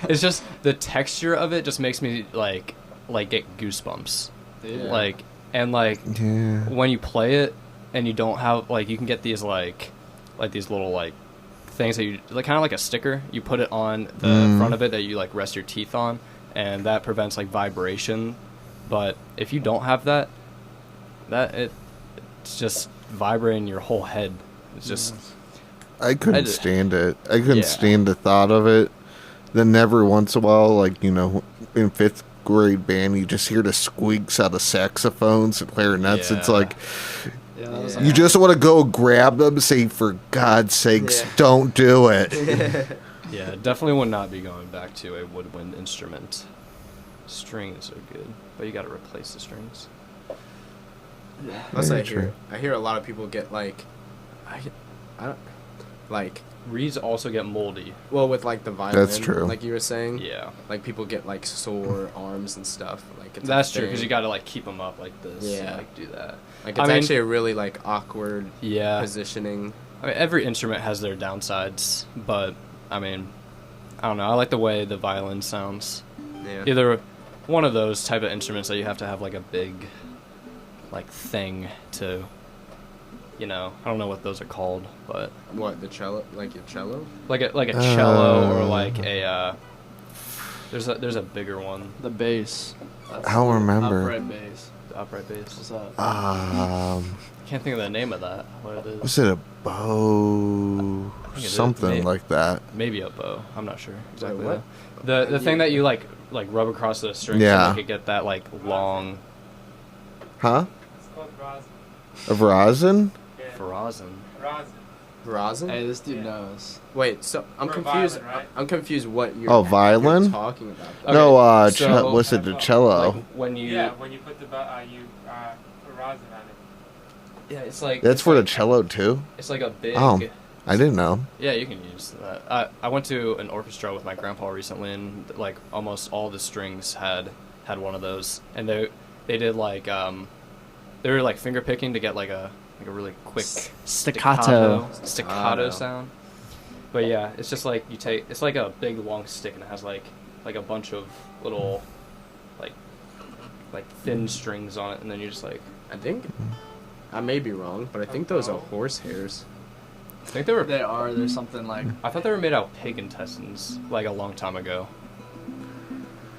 It's just the texture of it just makes me get goosebumps. Yeah. When you play it and you don't have you can get these these little things that you kind of like a sticker. You put it on the front of it that you rest your teeth on, and that prevents vibration. But if you don't have that it's just vibrating your whole head. It's just I couldn't stand it. I couldn't stand the thought of it. Then every once in a while, in 5th grade band, you just hear the squeaks out of saxophones and clarinets. It's like, you just want to go grab them and say, for God's sakes, don't do it. Yeah, definitely would not be going back to a woodwind instrument. Strings are good, but you got to replace the strings. Yeah. Plus, I hear a lot of people get like, I don't like. Reeds also get moldy. Well, with like the violin, that's true. Like you were saying, yeah. Like people get like sore arms and stuff. Like that's true because you got to like keep them up like this. Yeah. And, like do that. Like it's actually a really like awkward. Yeah. Positioning. I mean, every instrument has their downsides, but I mean, I don't know. I like the way the violin sounds. Yeah. Either one of those type of instruments that you have to have like a big, like thing to. You know, I don't know what those are called, but what, the cello, like a cello, like a cello or like a there's a bigger one. The bass. I don't remember. Upright bass. The upright bass. What's that? Can't think of the name of that. What it is? Was it a bow? Something like that. Maybe a bow. I'm not sure exactly. Wait, what? The thing that you like rub across the strings Yeah. and make it get that like long. Huh? It's called rosin. A rosin? Rosin. Rosin? Hey, this dude knows. Wait, so I'm For confused. violin, right? I'm confused. What you're violin? talking about? Okay, No, so- what's it? The cello. Like when you. Yeah, when you put the put rosin on it. Yeah, it's like. That's for the cello too. It's like a big. Oh, I didn't know. Yeah, you can use that. I went to an orchestra with my grandpa recently, and like almost all the strings had one of those, and they did like they were like finger picking to get like a really quick Staccato sound. But yeah, it's just like it's like a big long stick, and it has like a bunch of little like thin strings on it, and then you just like. I think I may be wrong, but I think those are horse hairs. I think they were. They are. There's something like. I thought they were made out of pig intestines like a long time ago.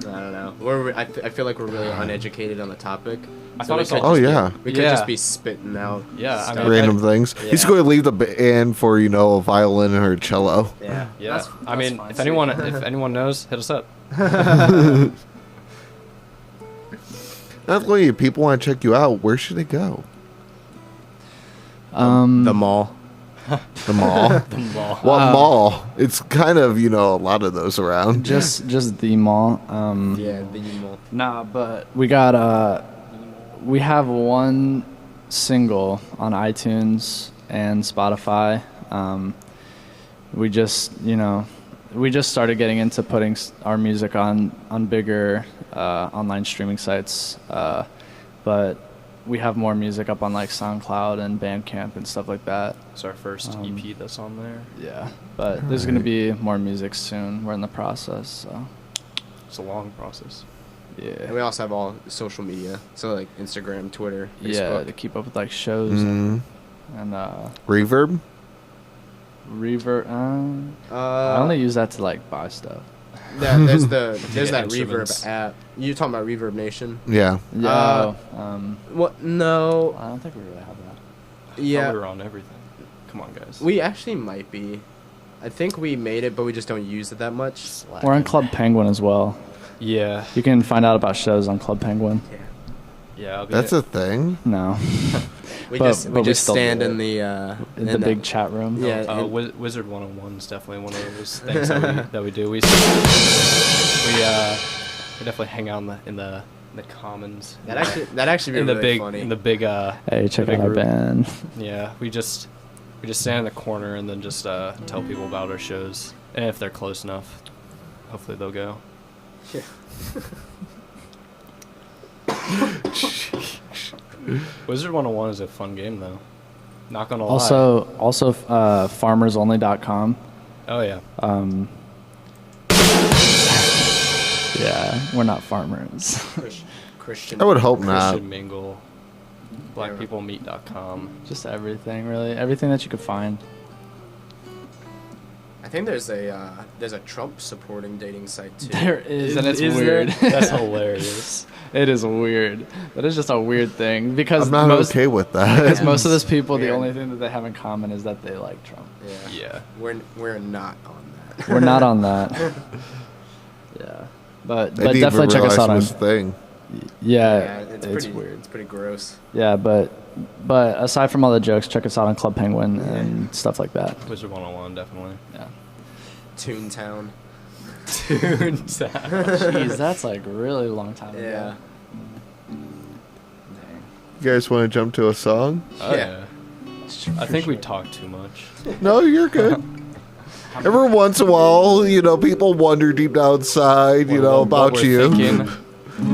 I don't know. I feel like we're really uneducated on the topic. I thought it's Oh yeah. We could just be spitting out. Yeah, random things. Yeah. He's going to leave the band for a violin or a cello. Yeah. Yeah. I mean, if anyone knows, hit us up. Not only if people want to check you out, where should they go? The mall. The mall. The mall. What mall? It's kind of a lot of those around. Just the mall. Yeah, the mall. Nah, but we got we have one single on iTunes and Spotify. We just started getting into putting our music on bigger online streaming sites, but we have more music up on like SoundCloud and Bandcamp and stuff like that. It's our first EP that's on there. Yeah, but there's gonna be more music soon. We're in the process, so it's a long process. Yeah. And we also have all social media, so like Instagram, Twitter, Facebook. Yeah, to keep up with like shows and Reverb. I only use that to like buy stuff. Yeah, there's that instruments. Reverb app. You talking about Reverb Nation? Yeah. Yeah. What? No. I don't think we really have that. Yeah. We're on everything. Come on, guys. We actually might be. I think we made it, but we just don't use it that much. We're on Club Penguin as well. Yeah. You can find out about shows on Club Penguin. Yeah. That's a thing. No. We But just we still stand do in it. the big chat room. Yeah. Wizard 101 is definitely one of those things that we do. We definitely hang out in the commons. That actually be really funny. In the big Hey, check the big out our group. band. Yeah, we just stand in the corner and then just tell people about our shows, and if they're close enough, hopefully they'll go. Yeah. Wizard 101 is a fun game though. Not gonna lie. Also, farmersonly.com. Oh yeah. Yeah, we're not farmers. Christian. I would hope not. Christian Mingle. Blackpeoplemeet.com. Just everything, really. Everything that you could find. I think there's a Trump supporting dating site too. There is, and it's Is weird. there? That's hilarious. It is weird. That is just a weird thing because I'm not okay with that. Because most of those people, the Weird. only thing that they have in common is that they like Trump. Yeah. We're not on that. We're not on that. Yeah. But I didn't definitely even check us realize out it on. was a thing. Yeah, it's pretty weird. It's pretty gross. Yeah, but aside from all the jokes, check us out on Club Penguin and stuff like that. Wizard 101, definitely. Yeah. Toontown. Toontown. Jeez, that's like a really long time ago. Yeah. You guys want to jump to a song? Oh, yeah. I think we talk too much. No, you're good. Every once in a while, you know, people wonder deep down inside, you know, about we're you. thinking.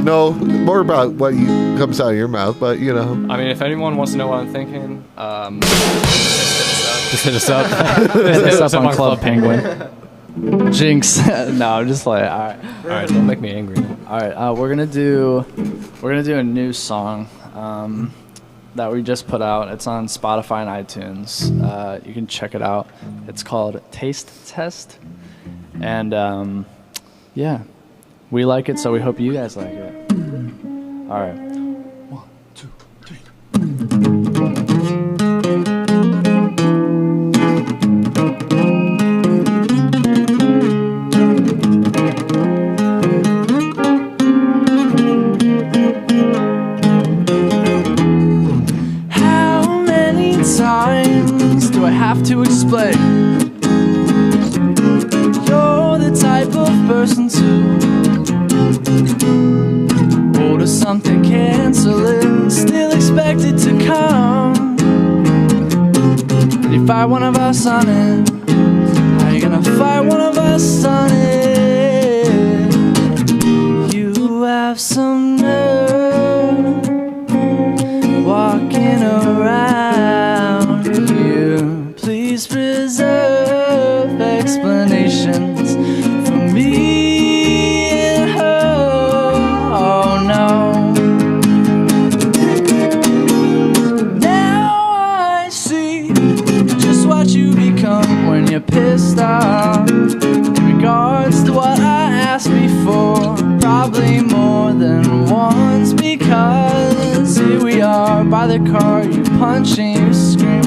No, more about what comes out of your mouth, but you know. I mean, if anyone wants to know what I'm thinking, just hit us up. Hit us up on Club Penguin. Jinx. No, I'm just like, all right. All right, don't make me angry. All right, we're gonna do a new song that we just put out. It's on Spotify and iTunes. You can check it out. It's called Taste Test, and yeah, we like it, so we hope you guys like it. All right. 1, 2, 3. How many times do I have to explain? You're the type of person to order something, cancel it, still expect it to come. And you fight one of us on it. How you gonna fight one of us on it? You have some nerve walking around here. Please preserve explanations for me and her. Oh no. Now I see just what you become when you're pissed off. In regards to what I asked before, probably more than once, because here we are by the car, you punch and you scream.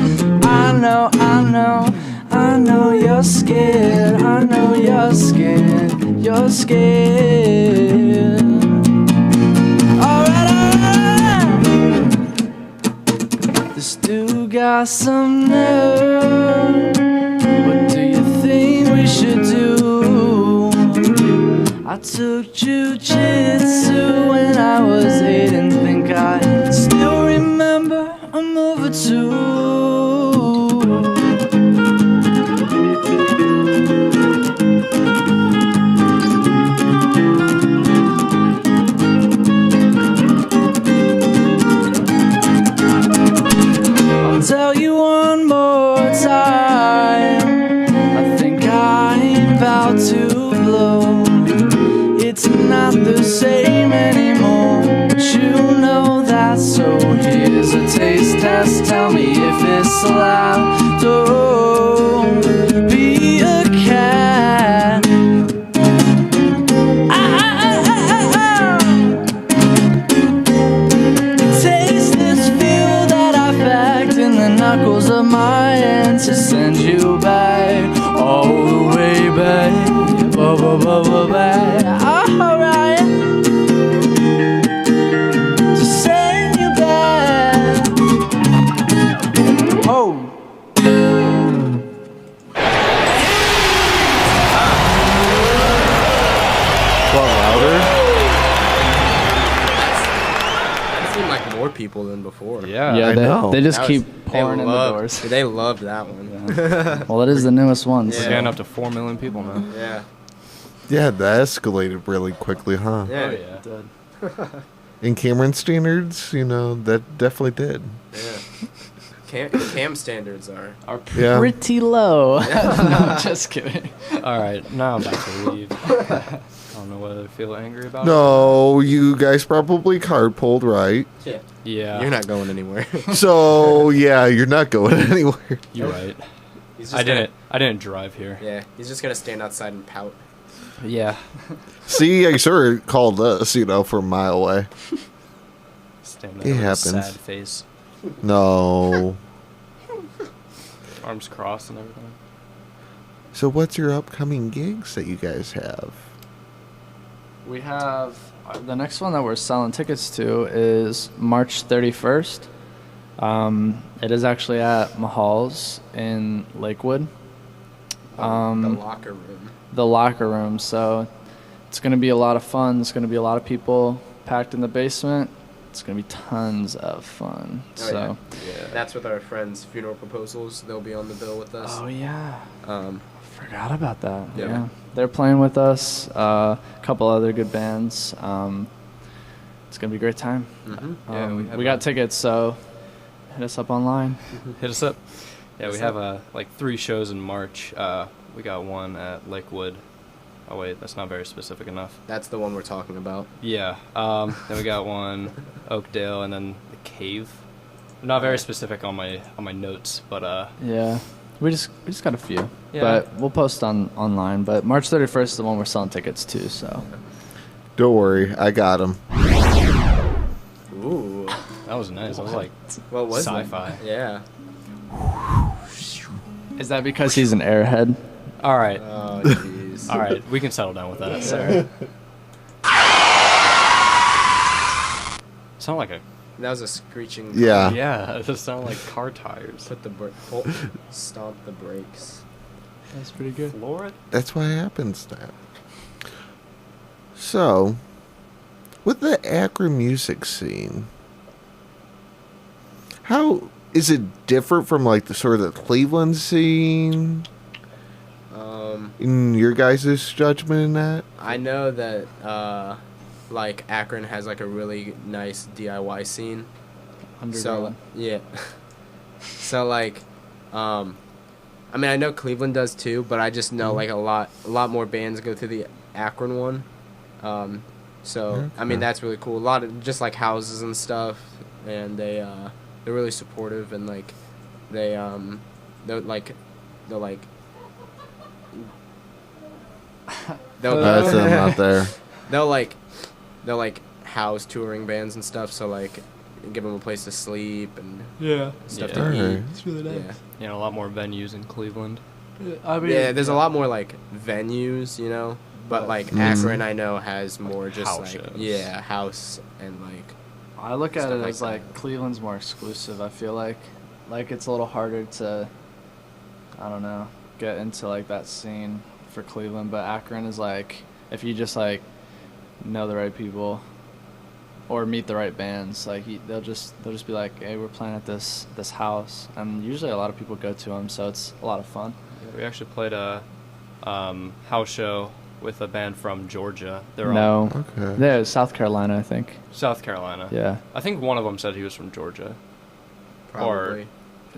I know you're scared. I know you're scared. You're scared. Alright. This dude got some nerve. What do you think we should do? I took jujitsu when I was 8 and think I still remember a move or two. I'll tell you one more time. I think I'm about to blow. It's not the same anymore, but you know that. So here's a taste test. Tell me if it's allowed. Don't be a cat. Taste this feel that I packed in the knuckles of my hand to send you back, all the way back, back. Alright, to send you back. Oh. Louder? It seemed like more people than before. Yeah, they just keep pouring in the doors. They loved that one. Well, it is the newest one. We're getting up to 4 million people now. Yeah. Yeah, that escalated really quickly, huh? Yeah. Oh, yeah. In Cameron standards, you know, that definitely did. Yeah. Cam standards are Yeah. Pretty low. No, just kidding. All right, now I'm about to leave. I don't know whether to feel angry about it. No, you guys probably carpooled, right? Yeah. You're not going anywhere. So, yeah, you're not going anywhere. You're right. He's I just didn't drive here. Yeah, he's just gonna stand outside and pout. Yeah. See, I sort of called us, you know, from a mile away. Stand It there with a happens. sad face. No. Arms crossed and everything. So what's your upcoming gigs that you guys have? We have the next one that we're selling tickets to is March 31st. It is actually at Mahal's in Lakewood. The locker room. The locker room. So it's going to be a lot of fun. It's going to be a lot of people packed in the basement. It's going to be tons of fun. Yeah. That's with our friends Funeral Proposals. They'll be on the bill with us. Oh, yeah. Forgot about that. Yeah. Yeah. They're playing with us. A couple other good bands. It's going to be a great time. Mm-hmm. We got tickets, so hit us up online. Hit us up. Yeah, we have like 3 shows in March. We got one at Lakewood. Oh wait, that's not very specific enough. That's the one we're talking about. Yeah. Then we got one Oakdale, and then the Cave. Not very specific on my notes, but Yeah, we just got a few. Yeah. But we'll post online. But March 31st is the one we're selling tickets to. So Don't worry, I got them. Ooh, that was nice. I was like, what was sci-fi. It? Yeah. is that because he's an airhead? All right. Oh jeez. All right, we can settle down with that. Sorry. Sound like a. That was a screeching. Yeah. Yeah, it just sounded like car tires. Put the stomp the brakes. That's pretty good. Floor it. That's what happens now. So, with the Akron music scene, how is it different from like the sort of the Cleveland scene? In your guys' judgment in that? I know that like Akron has like a really nice DIY scene. Underground. So yeah. So like I mean I know Cleveland does too, but I just know like a lot more bands go through the Akron one. So I mean that's really cool. A lot of just like houses and stuff, and they're really supportive, and like they're like That's them out there. They'll like house touring bands and stuff, so like give them a place to sleep and stuff to eat. It's really nice. Yeah. You know, a lot more venues in Cleveland. I mean, Yeah, there's a lot more like venues, you know, but like Akron I know has more just House like shows. house and like I look at stuff it like as like that. Cleveland's more exclusive. I feel like it's a little harder to, I don't know, get into like that scene for Cleveland. But Akron is like, if you just like know the right people or meet the right bands, like they'll just be like, hey, we're playing at this house, and usually a lot of people go to them, so it's a lot of fun. Yeah, we actually played a house show with a band from Georgia. They're No, Okay. yeah, South Carolina, I think. South Carolina. Yeah, I think one of them said he was from Georgia. probably.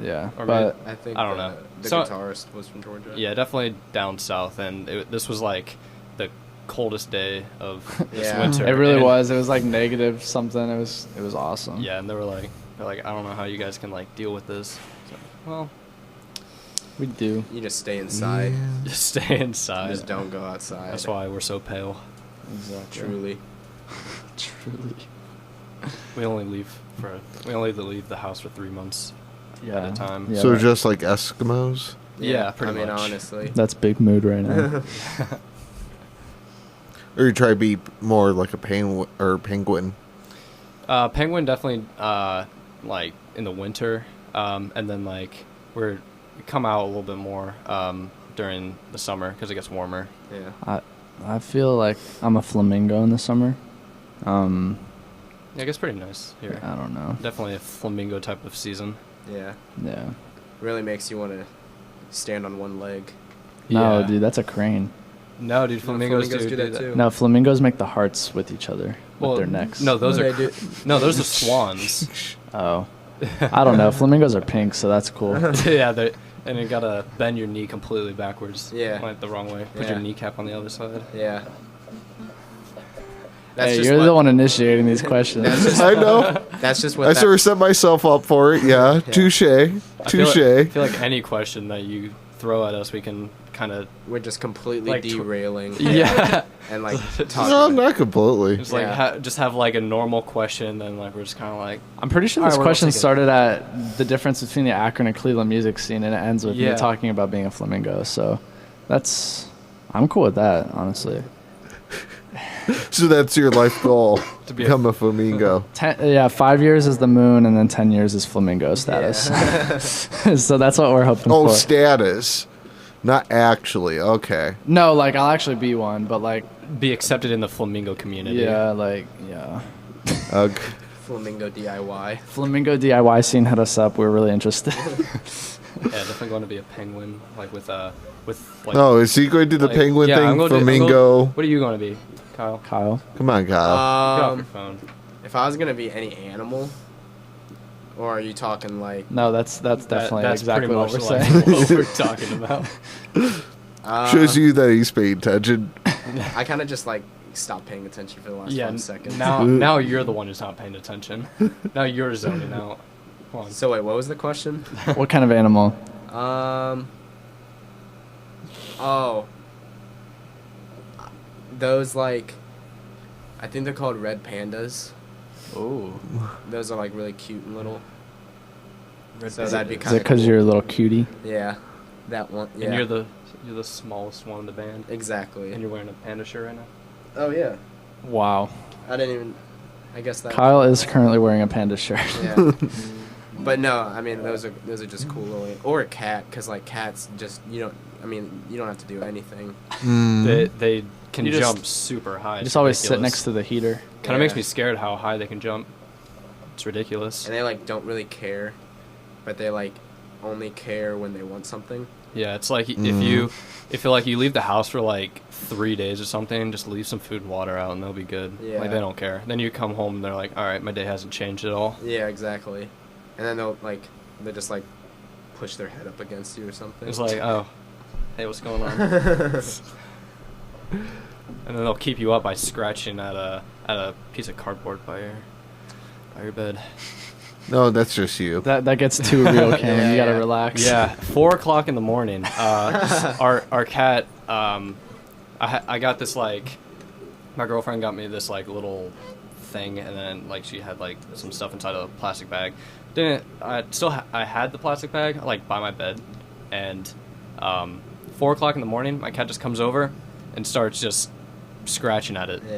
yeah, Or but I think I don't know. the So- guitarist was from Georgia. Yeah, definitely down south, and this was like the coldest day of this Yeah. winter. it really and- was. It was like negative something. It was awesome. Yeah, and they're like, I don't know how you guys can like deal with this. So, well, we do. You just stay inside. just stay inside. Just don't go outside. That's why we're so pale. Exactly. Truly. Truly. We only leave the house for 3 months Yeah. at a time. Yeah, So right. just like Eskimos? Yeah, pretty I mean, much. honestly. That's big mood right now. Or you try to be more like a penguin? Penguin definitely like in the winter, and then like we come out a little bit more during the summer because it gets warmer. Yeah. I feel like I'm a flamingo in the summer. Yeah, it gets pretty nice here. I don't know. Definitely a flamingo type of season. Yeah. Yeah. Really makes you want to stand on one leg. No, Yeah. dude, that's a crane. No, dude, flamingos, flamingos do that too. No, flamingos make the hearts with each other Well, with their necks. No, those What are do they no, those are swans. Oh. I don't know. Flamingos are pink, so that's cool. Yeah, and you gotta bend your knee completely backwards. Yeah. Like the wrong way. Put Yeah. your kneecap on the other side. Yeah. Hey, just you're what- the one initiating these questions. I know. That's just what I that- sort of set myself up for it. Yeah. Touche. I Touche. feel like any question that you throw at us, we can kind of we're just completely like derailing. Yeah. And like No, talking. not completely. Just like Yeah. just have like a normal question, and like we're just kind of like. I'm pretty sure All this right, we're question gonna take it. started at the difference between the Akron and Cleveland music scene, and it ends with Yeah. me talking about being a flamingo. So I'm cool with that, honestly. So that's your life goal, To be a- become a flamingo. 5 years is the moon, and then 10 years is flamingo status. So that's what we're hoping Oh, for. status. Not actually. Okay. No, like I'll actually be one, but like Be accepted in the flamingo community. yeah. Okay. Flamingo DIY. Flamingo DIY scene hit us up. We're really interested. Yeah, definitely going to be a penguin, like with like. Oh, is he going to do the like- penguin yeah, I'm thing? going to- I'm Flamingo. what are you going to be, Kyle? Kyle. Come on, Kyle. Get off Um, your phone. if I was gonna be any animal, or are you talking like? No, that's definitely That's exactly pretty what much we're like saying. what we're talking about. Shows you that he's paying attention. I kind of just like stopped paying attention for the last Yeah, 5 seconds. now you're the one who's not paying attention. Now you're zoning out. Come on. So wait, what was the question? What kind of animal? Oh. Those like, I think they're called red pandas. Ooh. Those are like really cute and little. So Is that'd be Is kind it of because cool. you're a little cutie? Yeah, that one. Yeah. And you're the smallest one in the band. Exactly. And you're wearing a panda shirt right now. Oh yeah. Wow. I didn't even. I guess that. Kyle is currently wearing a panda shirt. Yeah. But no, I mean those are just cool little. Or a cat, because like cats just you don't. I mean you don't have to do anything. They can You just- jump super high. You just always sit next to the heater. Kind of makes me scared how high they can jump. It's ridiculous. And they like don't really care, but they like only care when they want something. Yeah, it's like if you like you leave the house for like 3 days or something, just leave some food and water out and they'll be good. Yeah. Like they don't care. Then you come home and they're like, all right, my day hasn't changed at all. Yeah, exactly. And then they just like push their head up against you or something. It's like, oh, hey, what's going on? And then they'll keep you up by scratching at a piece of cardboard by your bed. No, that's just you. That gets too real, Cameron. You gotta relax. Yeah, 4 o'clock in the morning. Our cat. I got this like, my girlfriend got me this like little thing, and then like she had like some stuff inside of a plastic bag. I had the plastic bag like by my bed, and 4 o'clock in the morning, my cat just comes over and starts just scratching at it. Yeah.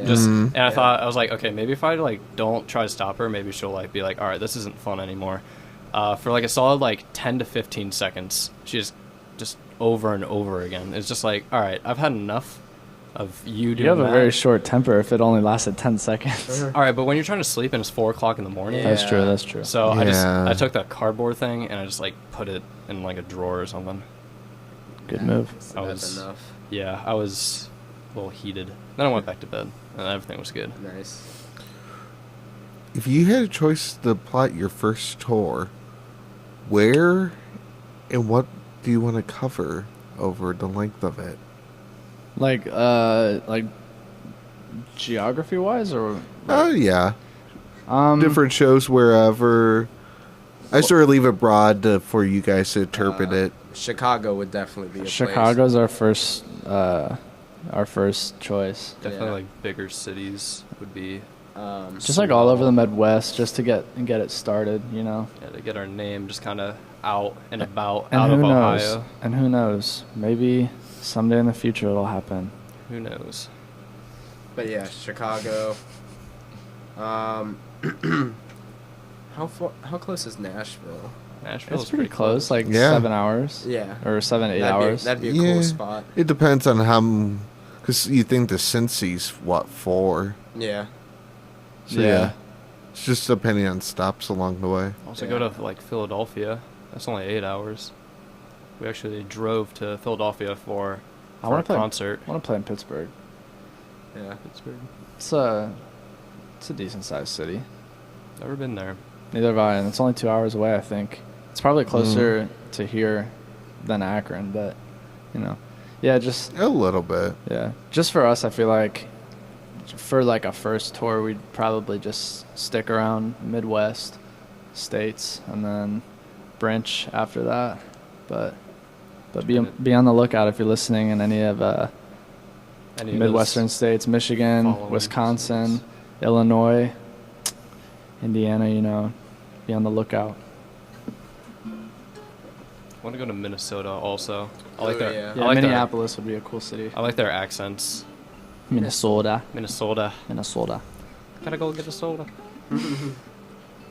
And I was like, okay, maybe if I like don't try to stop her, maybe she'll like be like, all right, this isn't fun anymore. For like a solid like 10 to 15 seconds, she just over and over again. It's just like, all right, I've had enough of you doing You have a that. very short temper if it only lasted 10 seconds. All right, but when you're trying to sleep and it's 4 o'clock in the morning, That's true, that's true. So Yeah. I took that cardboard thing and I just like put it in like a drawer or something. Good move. So that's enough. Yeah, I was a little heated. Then I went back to bed and everything was good. Nice. If you had a choice to plot your first tour, where and what do you want to cover over the length of it? Like geography wise or Oh yeah, um different shows wherever. I sort of leave it broad for you guys to interpret it. Chicago would definitely be a place. Chicago's our first choice. Definitely Yeah. like bigger cities would be Just like all over the Midwest, just to get it started, you know. yeah, to get our name just kind of out and about And out who of knows? Ohio. And who knows? Maybe someday in the future it'll happen. Who knows? But yeah, Chicago. How close is Nashville? Nashville's It's pretty close, like Yeah. 7 hours. Yeah. Or 7 to 8 That'd be- hours. that'd be a Yeah. cool spot. It depends on how, because you think the Cincy's what 4. Yeah. So yeah. It's just depending on stops along the way. Also go to like Philadelphia. That's only 8 hours. We actually drove to Philadelphia for I a want to play concert. I want to play in Pittsburgh. Yeah. Pittsburgh. It's a decent sized city. Never been there. Neither have I, and it's only 2 hours away. I think it's probably closer to here than Akron, but you know, yeah, just a little bit. Yeah, just for us, I feel like for like a first tour, we'd probably just stick around Midwest states and then branch after that. But be on the lookout if you're listening in any of Any of Midwestern those states, Michigan, following Wisconsin, Illinois, Indiana, you know, be on the lookout. I want to go to Minnesota also. I like Oh, their yeah. Yeah, I like Minneapolis would be a cool city. I like their accents. Minnesota. Gotta go get a soda.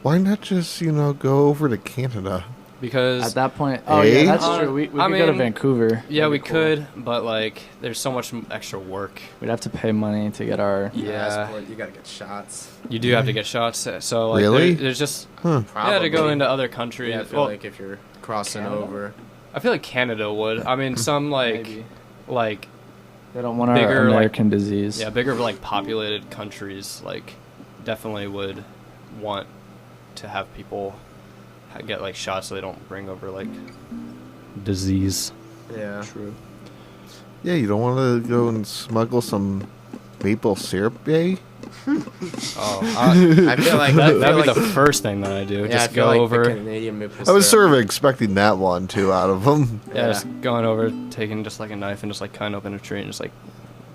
Why not just, go over to Canada? Because At that point, Hey? yeah, that's true. We could go to Vancouver. Yeah, That'd we be cool. could, but like, there's so much extra work. We'd have to pay money to get our. Yeah, Passport, you gotta get shots. you do have to get shots. So like, Really? there's just Huh. yeah to go Probably. into other countries. Yeah, I feel Well, like if you're crossing over. I feel like Canada would. I mean, some Maybe. like They don't want our bigger, like- American disease. yeah, bigger like populated countries like definitely would want to have people get like shots so they don't bring over like disease. Yeah. True. Yeah, you don't want to go and smuggle some maple syrup, eh? Oh, I feel like that'd I be feel the like- first thing that I do. Yeah, Just I feel go like over. The Canadian maple I was syrup. sort of expecting that one, too, out of them. Yeah, just going over, taking just like a knife and just like cutting open a tree and just like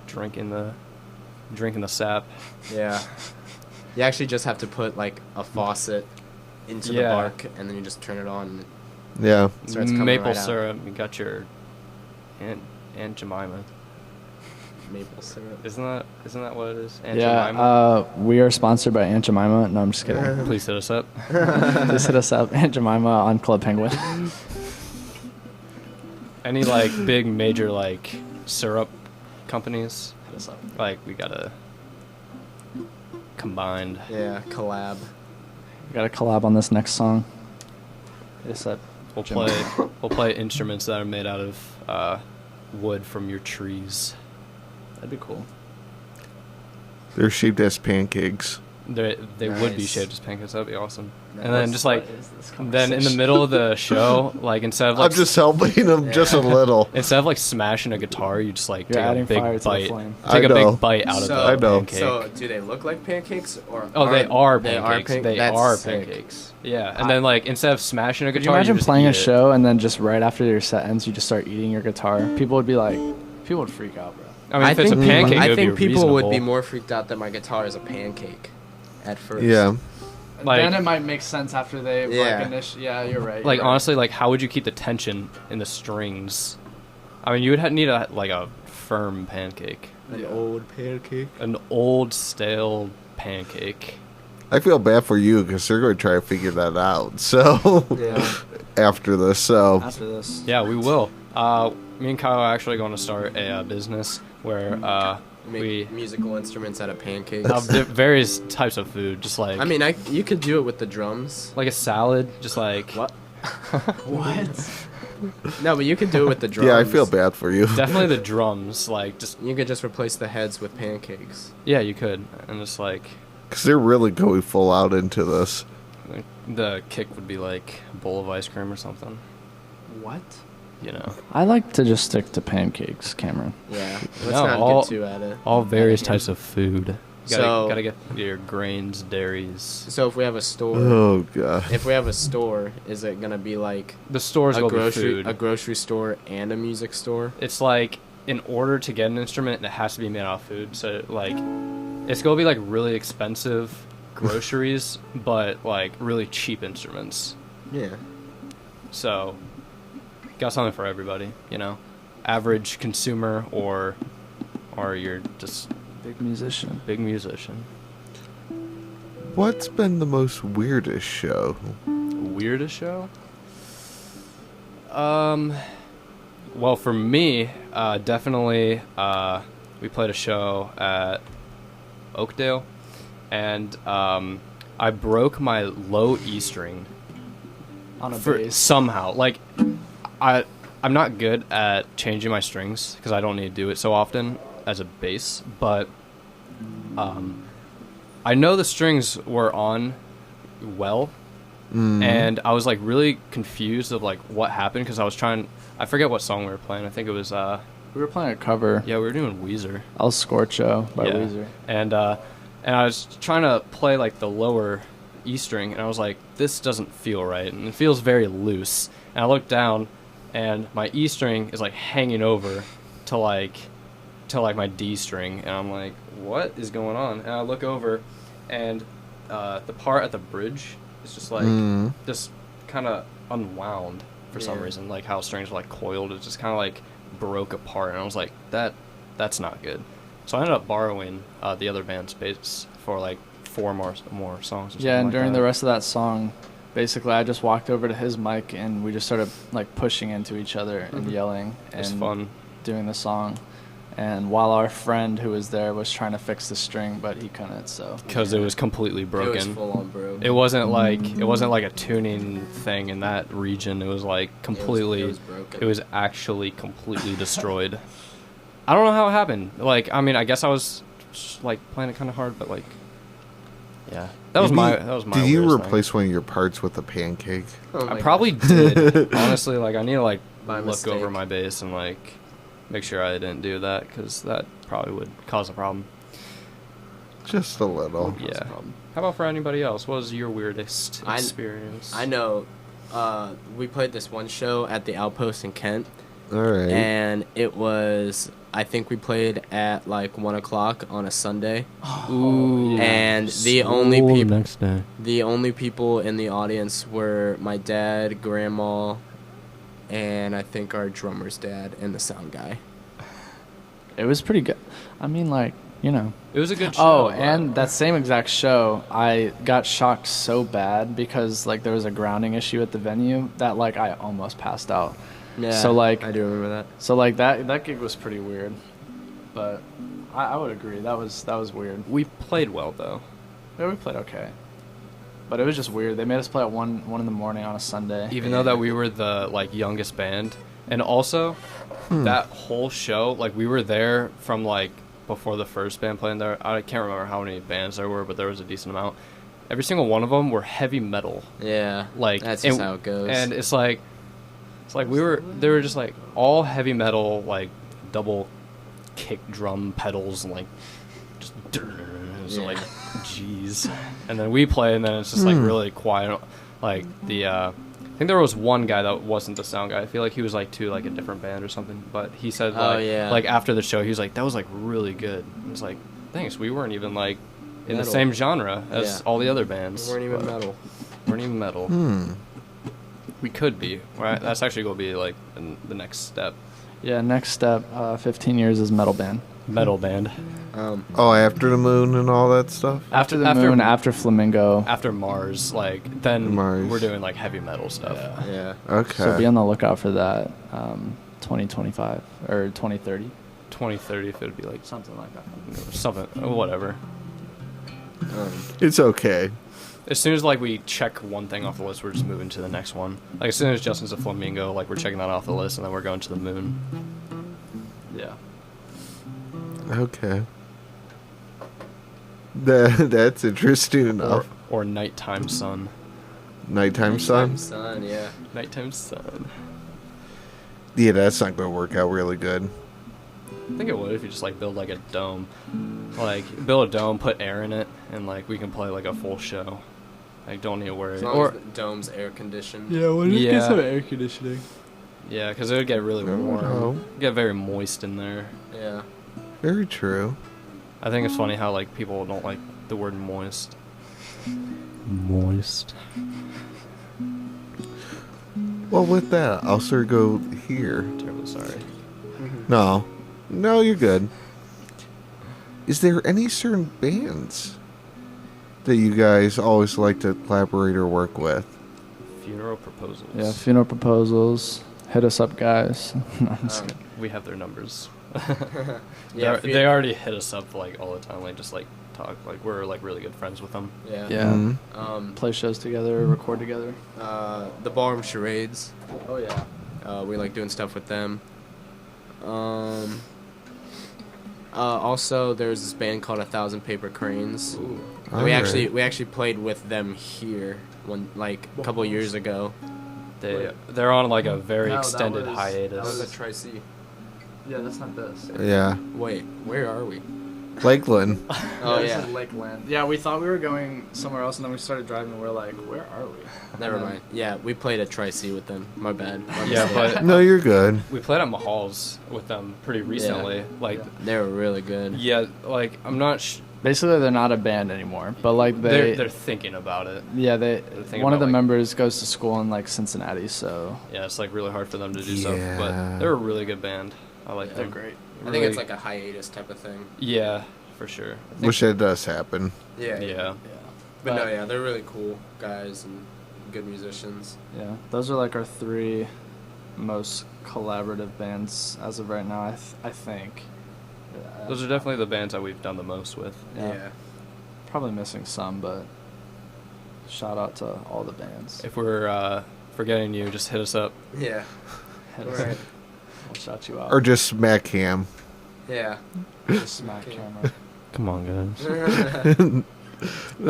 drinking the sap. Yeah. You actually just have to put like a faucet into the Yeah. bark, and then you just turn it on. And Yeah. it starts coming Maple right out. syrup. You got your Aunt Jemima. Maple syrup. Isn't that what it is? Aunt Yeah, Jemima. we are sponsored by Aunt Jemima. No, I'm just kidding. Please hit us up. Just hit us up, Aunt Jemima on Club Penguin. Any like big major like syrup companies? Hit us up. Like we gotta combined. Yeah, collab. We got to collab on this next song. Hit us up. We'll play instruments that are made out of wood from your trees. That'd be cool. They're shaped as pancakes. They would be Nice. shaped as pancakes. That'd be awesome. Nice. And then just like What is this then in the middle of the show, like instead of like I'm just helping them just a little. instead of like smashing a guitar, you just like You're take a adding big fire to the bite. flame. Take a I know. big bite out So- of I the know. pancake. So, do they look like pancakes or? Oh, they are They pancakes. are They That's are sick. pancakes. Yeah, and then like instead of smashing a Could guitar, you imagine just playing eat a it. show and then just right after your set ends, you just start eating your guitar? People would be like, people would freak out, bro. I mean, if it's a pancake, it I would think be people would be reasonable. more freaked out that my guitar is a pancake at first. Yeah. Like- then it might make sense after they Yeah. Yeah, you're right. Like you're right. honestly, like how would you keep the tension in the strings? I mean, you would need a firm pancake, An old pancake. an old stale pancake. I feel bad for you because they're going to try to figure that out. So Yeah. after this, so After this. Yeah, we will. Me and Kyle are actually going to start a business where Make we musical instruments out of pancakes. have various types of food, just like I mean, you could do it with the drums. like a salad, just like What? What? No, but you could do it with the drums. yeah, I feel bad for you. definitely the drums, like just You could just replace the heads with pancakes. yeah, you could, and just like Because they're really going full out into this. the kick would be like a bowl of ice cream or something, What? you know. I like to just stick to pancakes, Cameron. Yeah. Let's No, not all- get too at it. All various At it. types of food. You So- gotta get your grains, dairies. So if we have a store, Oh god. if we have a store, is it gonna be like The store's a gonna be grocery food. a grocery store and a music store? It's like in order to get an instrument, it has to be made out of food. So like, it's gonna be like really expensive groceries, but like really cheap instruments. Yeah. So, got something for everybody, you know, average consumer or you're just Big musician. big musician. What's been the most weirdest show? Weirdest show? Well, for me, definitely, we played a show at Oakdale, and I broke my low E string On a for bass. somehow. Like, I'm not good at changing my strings because I don't need to do it so often as a bass, but I know the strings were on well, and I was like really confused of like what happened because I forget what song we were playing. I think it was We were playing a cover. yeah, we were doing Weezer. El Scorcho by Yeah. Weezer. And I was trying to play like the lower E string, and I was like, this doesn't feel right, and it feels very loose. And I looked down, and my E string is like hanging over to my D string, and I'm like, what is going on? And I look over, and the part at the bridge is just like just kind of unwound for some Yeah. reason, like how strings are like coiled. It just kind of like broke apart, and I was like, that's not good. So I ended up borrowing the other band's bass for like 4 more songs. Or Yeah, and like during that. the rest of that song, basically I just walked over to his mic and we just started like pushing into each other and yelling It was and fun. doing the song. And while our friend who was there was trying to fix the string, but he couldn't, so. Because it was completely broken. It was full on broke. It wasn't like a tuning thing in that region. It was like completely. It was broken. It was actually completely destroyed. I don't know how it happened. Like, I mean, I guess I was just, like playing it kind of hard, but like, yeah, that was my. Did you weirdest thing. replace one of your parts with a pancake? Oh I my probably did. Honestly, like I need to like By look mistake. over my bass and like make sure I didn't do that because that probably would cause a problem. Just a little. Yeah. How about for anybody else? What was your weirdest I- experience? I know. We played this one show at the Outpost in Kent. All right. And it was, I think we played at like 1 o'clock on a Sunday. Ooh. And the only School people, next day. the only people in the audience were my dad, grandma, and I think our drummer's dad and the sound guy. It was pretty good. I mean, like, you know. It was a good show. Oh, and that same exact show, I got shocked so bad because, like, there was a grounding issue at the venue that, like, I almost passed out. Yeah, So, like, I do remember that. So, like, that gig was pretty weird. But I would agree. That was weird. We played well, though. Yeah, we played okay. But it was just weird. They made us play at 1 in the morning on a Sunday. Even though that we were the, like, youngest band. And also, that whole show, like, we were there from, like, before the first band playing there. I can't remember how many bands there were, but there was a decent amount. Every single one of them were heavy metal. Yeah, Like, that's just and- how it goes. And it's like they were just like all heavy metal, like double kick drum pedals and like just so like jeez. And then we play and then it's just like really quiet. Like I think there was one guy that wasn't the sound guy. I feel like he was like to like a different band or something. But he said like after the show he was like that was like really good. I was like thanks. We weren't even like in the Metal. same genre as all the other bands. We weren't even metal. Weren't even metal. We could be. Right? That's actually going to be like the next step. Yeah, next step, 15 years is metal band. Metal band. After the moon and all that stuff? After the moon, after Flamingo. After Mars, like, then Mars. we're doing like heavy metal stuff. Yeah. Okay. So be on the lookout for that 2025 or 2030. 2030 if it would be like Something like that. something, whatever. It's okay. As soon as like we check one thing off the list, we're just moving to the next one. Like as soon as Justin's a Flamingo, like we're checking that off the list, and then we're going to the moon. Yeah. Okay. That's interesting enough. Or nighttime sun. Nighttime sun? Sun, yeah. Nighttime sun. Yeah, that's not going to work out really good. I think it would if you just like build like a dome, like build a dome, put air in it, and like we can play like a full show. Like don't need to worry. As long as the dome's air conditioned. Yeah, we'll just get some air conditioning. Yeah, because it would get really warm. know. Get very moist in there. Yeah. Very true. I think it's funny how like people don't like the word moist. Moist. Well, with that, I'll sort of go here. Terribly sorry. No, you're good. Is there any certain bands that you guys always like to collaborate or work with? Funeral proposals. Yeah, funeral proposals. Hit us up, guys. No, I'm just kidding. We have their numbers. Yeah, they already hit us up like all the time, like just like talk, like we're like really good friends with them. Yeah. Yeah. Play shows together, record together. The Ballroom Charades. Oh yeah. We like doing stuff with them. Also, there's this band called 1,000 Paper Cranes. Ooh. We actually played with them here a couple years ago. They're on like a very extended That hiatus. was a Tri-C. Yeah, that's not this. Yeah. Wait, where are we? Lakeland. Oh this yeah. is Lakeland. Yeah, we thought we were going somewhere else, and then we started driving, and we're like, where are we? Never mind. Yeah, we played at Tri-C with them. My bad. Yeah, but No, you're good. we played at Mahal's with them pretty recently. Like, They were really good. yeah, like I'm not. Basically, they're not a band anymore, but like They're thinking about it. yeah, thinking one of about, the like- members goes to school in like Cincinnati, so Yeah, it's like really hard for them to do stuff, Yeah. but they're a really good band. I like They're them. great. I think Really- it's like a hiatus type of thing. Yeah, for sure. Wish that does happen. Yeah. But no, yeah, they're really cool guys and good musicians. Yeah, those are like our 3 most collaborative bands as of right now. I think. Those are definitely the bands that we've done the most with. Yeah. Probably missing some, but shout out to all the bands. If we're forgetting you, just hit us up. Yeah. Hit us Right. up. We'll shout you out. Or just smack cam. Yeah. Just smack camera. Come on,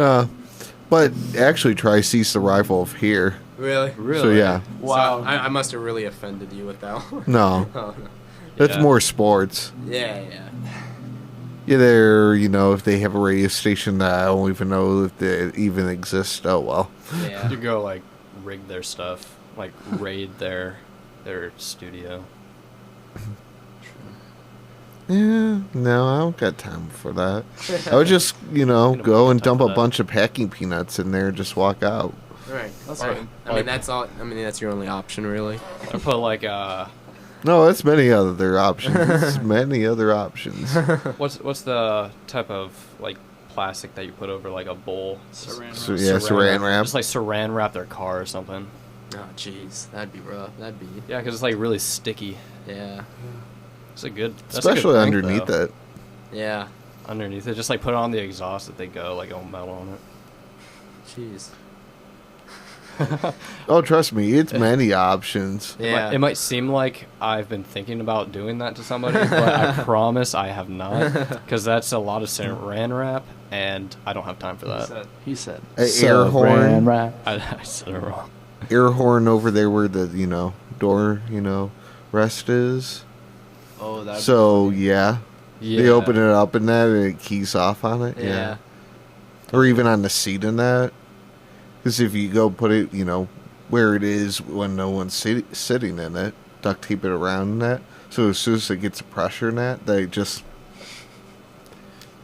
guys. But actually, Tri-C's the rival of here. Really? So yeah. Wow. So I must have really offended you with that one. No. Oh, no. It's Yeah. more sports. Yeah. Yeah, they're, if they have a radio station that I don't even know if they even exist, oh well. Yeah. You go like rig their stuff, like raid their studio. Yeah, no, I don't got time for that. I would just, go and dump a bunch of packing peanuts in there and just walk out. Right. That's Right. fine. I mean, that's all. I mean, that's your only option, really. I put like No, that's many other options. Many other options. what's the type of like plastic that you put over like a bowl? Saran wrap. Just like saran wrap their car or something. Oh, jeez, that'd be rough. That'd be. Yeah, because it's like really sticky. Yeah. It's a good. That's Especially a good prank, underneath though. it. Yeah. Underneath it, just like put it on the exhaust that they go like all metal on it. Jeez. Oh, trust me, it's many options. Yeah. It might seem like I've been thinking about doing that to somebody, but I promise I have not, because that's a lot of saran wrap, and I don't have time for that. He said. Air horn. I said it wrong. Air horn over there where the, door, rest is. Oh, that. So, yeah. Yeah. They open it up in that and it keys off on it. Yeah. Or even on the seat in that. Because if you go put it, where it is when no one's sitting in it, duct tape it around that. So as soon as it gets the pressure in that, they just...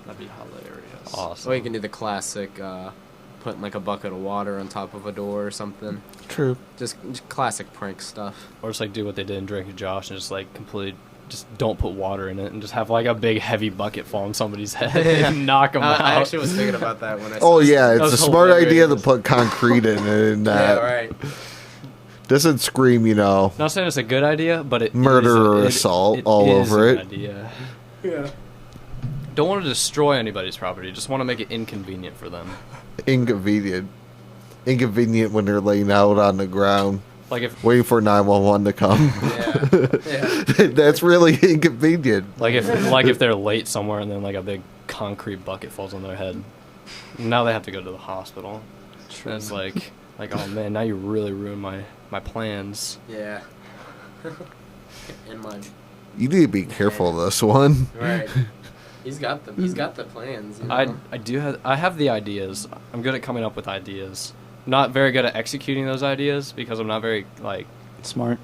That'd be hilarious. Awesome. Or you can do the classic, putting like a bucket of water on top of a door or something. True. Just classic prank stuff. Or just like do what they did in Drake and Josh and just like completely just don't put water in it and just have like a big heavy bucket fall on somebody's head and knock them out. I actually was thinking about that when I. Oh yeah, That it's a was smart idea to hilarious. put concrete in it and Yeah. Right. doesn't scream, Not saying it's a good idea, but it murder is, or it- assault it all is over an it. Idea. Yeah. Don't want to destroy anybody's property. Just want to make it inconvenient for them. Inconvenient when they're laying out on the ground, Like if waiting for 911 to come. Yeah. That's really inconvenient. like if they're late somewhere and then like a big concrete bucket falls on their head. Now they have to go to the hospital. And it's like oh man, now you really ruined my plans. Yeah. In my. You need to be careful of this one. Right. He's got the plans. You know? I have the ideas. I'm good at coming up with ideas. Not very good at executing those ideas because I'm not very like Smart.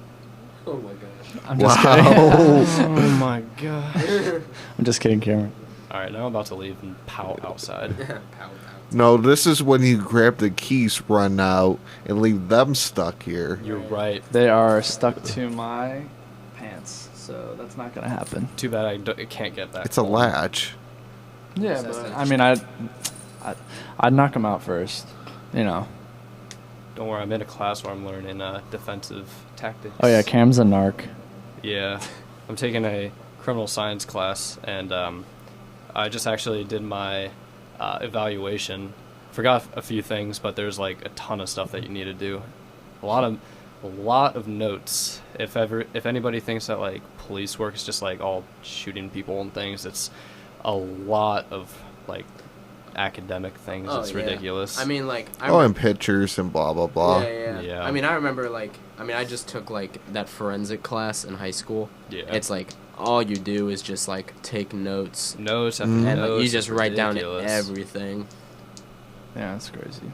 Oh my gosh. I'm just Wow. kidding. oh my god. I'm just kidding, Cameron. All right, now I'm about to leave and pout outside. Pow. No, this is when you grab the keys, run out, and leave them stuck here. You're right. They are stuck to my pants, so that's not gonna happen. Too bad I can't get that. It's a latch. Yeah, but I mean, I'd knock them out first. Don't worry, I'm in a class where I'm learning defensive tactics. Oh yeah, Cam's a narc. Yeah, I'm taking a criminal science class, and I just actually did my evaluation. Forgot a few things, but there's like a ton of stuff that you need to do. A lot of notes. If anybody thinks that like police work is just like all shooting people and things, it's a lot of like academic things. Oh, It's yeah. ridiculous. I mean, like. And pictures and blah, blah, blah. Yeah. I mean, I remember I just took like that forensic class in high school. Yeah. It's like all you do is just like take notes. Notes after And like, notes. you just it's write down ridiculous. everything. Yeah, that's crazy.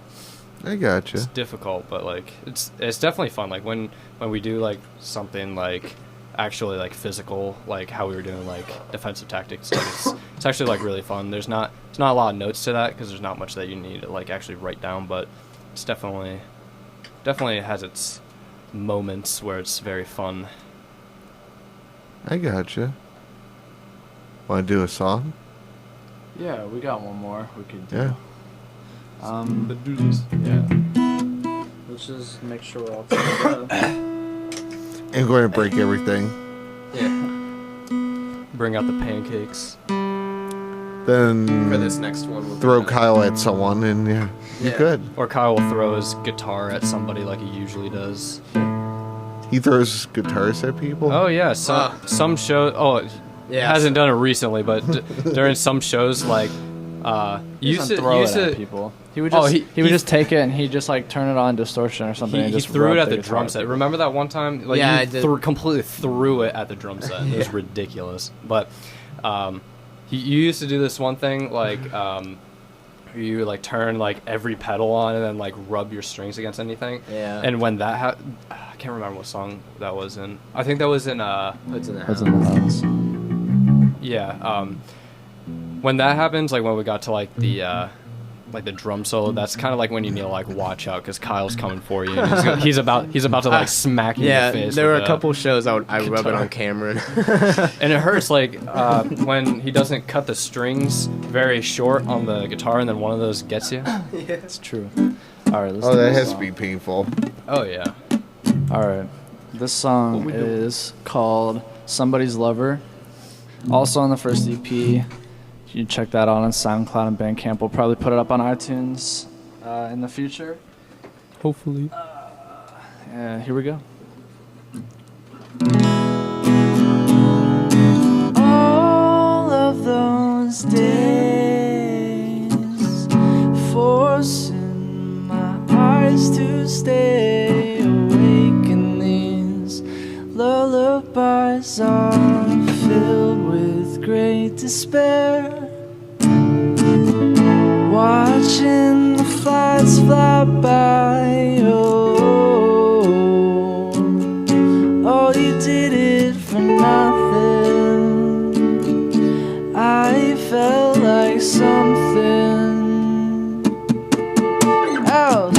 I gotcha. It's difficult, but like it's definitely fun. Like when we do like something like actually like physical, like how we were doing like defensive tactics. Like it's actually like really fun. There's not a lot of notes to that because there's not much that you need to like actually write down, but it's definitely has its moments where it's very fun. I gotcha. Want to do a song? Yeah, we got one more we could do. Yeah. Let's do this. Yeah. Let's just make sure we're all together. I'm going to break everything. Yeah. Bring out the pancakes. Then For this next one, we'll throw Kyle at someone, and yeah, you're good. Or Kyle will throw his guitar at somebody like he usually does. He throws guitars at people. Oh yeah, some shows. Oh, Yeah, hasn't done it recently, but during some shows, like He used doesn't to throw used it at to people. He would just he would just take it and he'd just like turn it on distortion or something. He and just threw it rub at the guitar drum at set. people. Remember that one time? Like, Yeah, you I did. completely threw it at the drum set. It was ridiculous. But you used to do this one thing, like you like turn like every pedal on and then like rub your strings against anything. Yeah. And when that I can't remember what song that was in. I think that was in Hoods in the Hoods in the Hounds. Yeah. When that happens, like when we got to like the drum solo, that's kind of like when you need to like watch out because Kyle's coming for you. And he's about to like smack you in Yeah, the face. there were with a couple shows I rub it guitar. on camera. And it hurts like when he doesn't cut the strings very short on the guitar, and then one of those gets you. Yeah, it's true. All right, let's Oh, do that this has to song. be painful. Oh yeah. All right, this song is called "Somebody's Lover." Also on the first EP. You can check that out on SoundCloud and Bandcamp. We'll probably put it up on iTunes in the future. Hopefully. Yeah, here we go. All of those days, forcing my eyes to stay awake, and these lullabies are filled with great despair. Watching the flights fly by, oh, you did it for nothing. I felt like something else.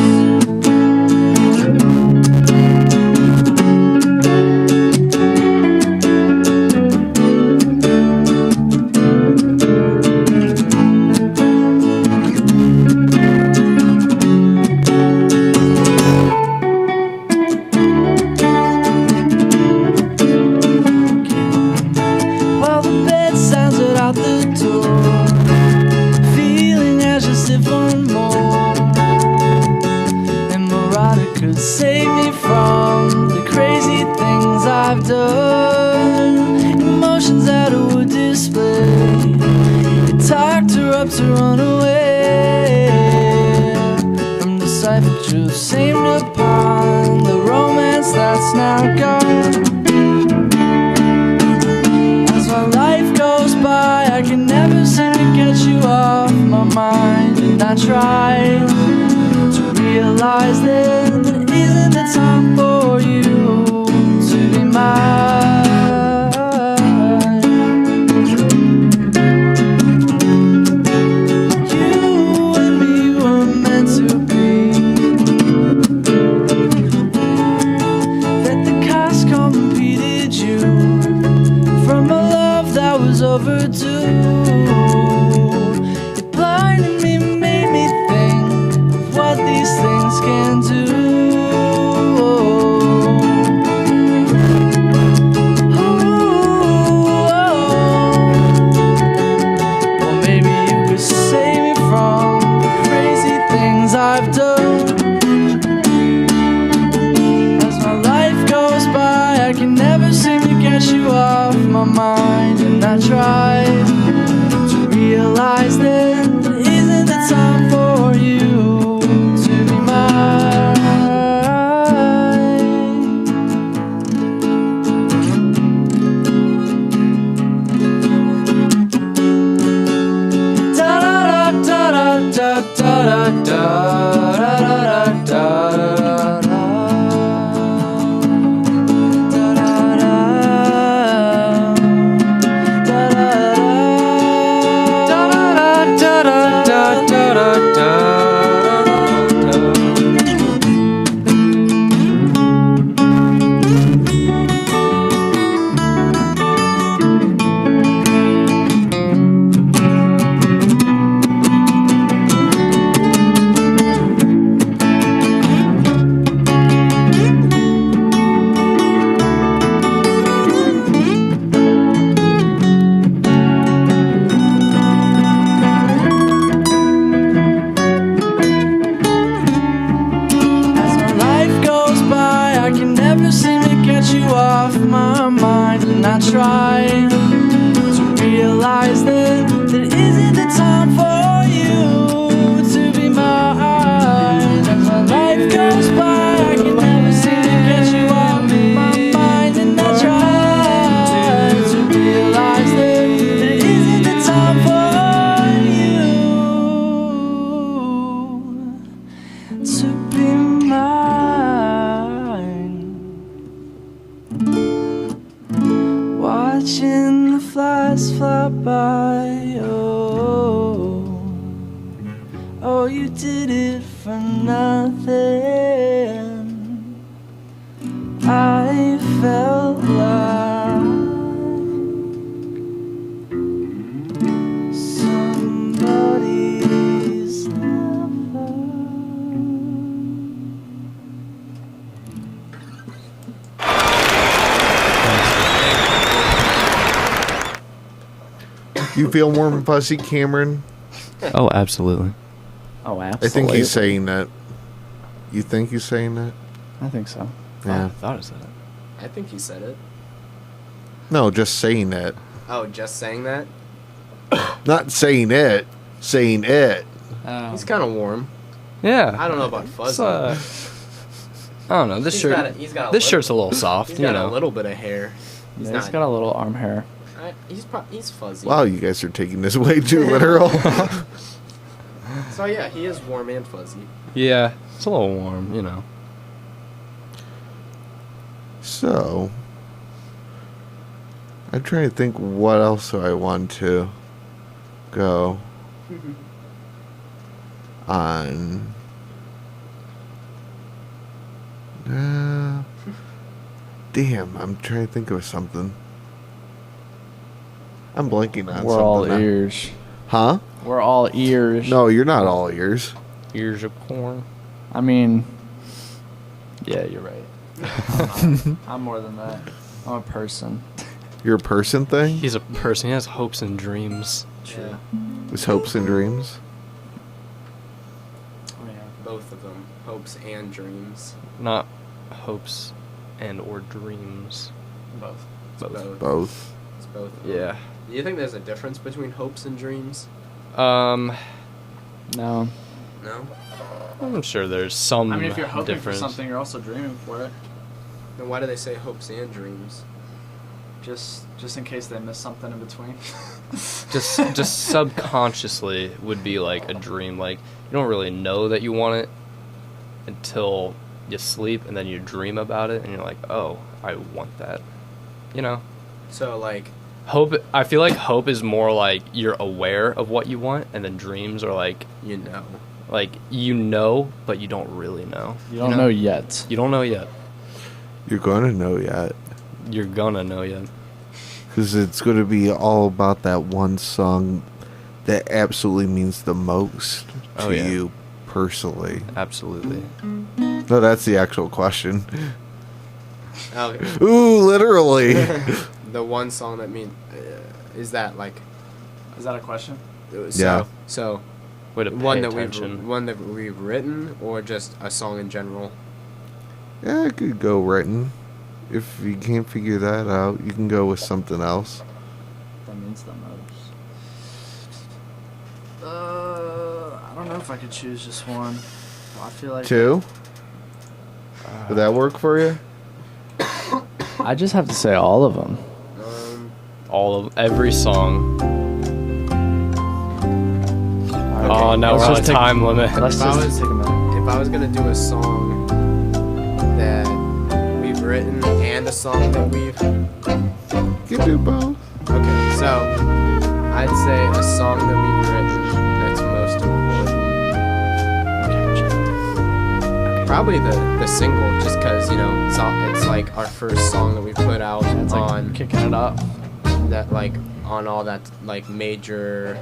While the bed sounds it out the door, feeling anxious if one more erotic could save me from the crazy things I've done. Emotions that I would display. It talked her up to run away from the sight, but you seemed upon the romance that's now gone. As my life goes by, I can never seem to get you off my mind, and I try to realize that it isn't the time for you to be mine. You and me were meant to be. That the cost competed you from a love that was overdue. It blinded me, made me think of what these things can do. Well, maybe you could save me from the crazy things I've done. As my life goes by, I can never seem to get you off my mind, and I try to realize that it isn't the time for you to be mine. Da da da da da da da da da da. Da da da realize that there isn't the time for you to be mine. As my life goes by, I can never seem to get you out of my mind, and I try to realize that there isn't the time for you to be mine. Watching the flies fly by, oh, you did it for nothing. I felt like somebody's lover. You feel warm and fuzzy, Cameron? Oh, absolutely. Oh, I absolutely. think he's saying that. You think he's saying that? I think so. Yeah. I thought I said it. I think he said it. No, just saying that. Oh, just saying that? Not saying it, saying it. He's kind of warm. Yeah. I don't know about fuzzy. I don't know. This He's shirt. got a- he's got a this little- shirt's a little soft. He's You got know. a little bit of hair. He's He's got a little arm hair. He's fuzzy. Wow, you guys are taking this way too literal. So yeah, he is warm and fuzzy. Yeah, it's a little warm. You know. So, I'm trying to think what else I want to go on. Damn, I'm trying to think of something. I'm blanking on We're something. all now. ears. Huh? We're all ears. No, you're not all ears. Ears of corn. I mean, yeah, you're right. I'm more than that. I'm a person. You're a person thing? He's a person. He has hopes and dreams. True. With hopes and dreams? Oh, yeah. Both of them, hopes and dreams. Not hopes and or dreams. Both. Both. Both. It's both. Of them. Yeah. Do you think there's a difference between hopes and dreams? No. No. I'm sure there's some I mean, if you're hoping difference. for something, you're also dreaming for it. Then why do they say hopes and dreams? Just in case they miss something in between. just subconsciously would be like a dream. Like you don't really know that you want it until you sleep, and then you dream about it, and you're like, oh, I want that. You know. So like. Hope. I feel like hope is more like you're aware of what you want, and then dreams are like you know. Like you know, but you don't really know. You don't know yet. You don't know yet. You're going to know yet. You're gonna know yet. Because it's going to be all about that one song that absolutely means the most to you personally. Absolutely. No, that's the actual question. Okay. Ooh, literally. The one song that is that like? Is that a question? Yeah. So. Way to pay one attention. that we've written, or just a song in general. Yeah, I could go written. If you can't figure that out, you can go with something else. That means the most. I don't know if I could choose just one. I feel like 2? Would that work for you? I just have to say all of them. All of every song. Okay, Oh, now let's we're on a just take- time limit. Let's If I just was- take a minute. If I was gonna do a song that we've written and a song that we've. You can do both. Okay, so I'd say a song that we've written that's most important. Probably the single, just because it's like our first song that we put out It's like on kicking it up. that on all that like major,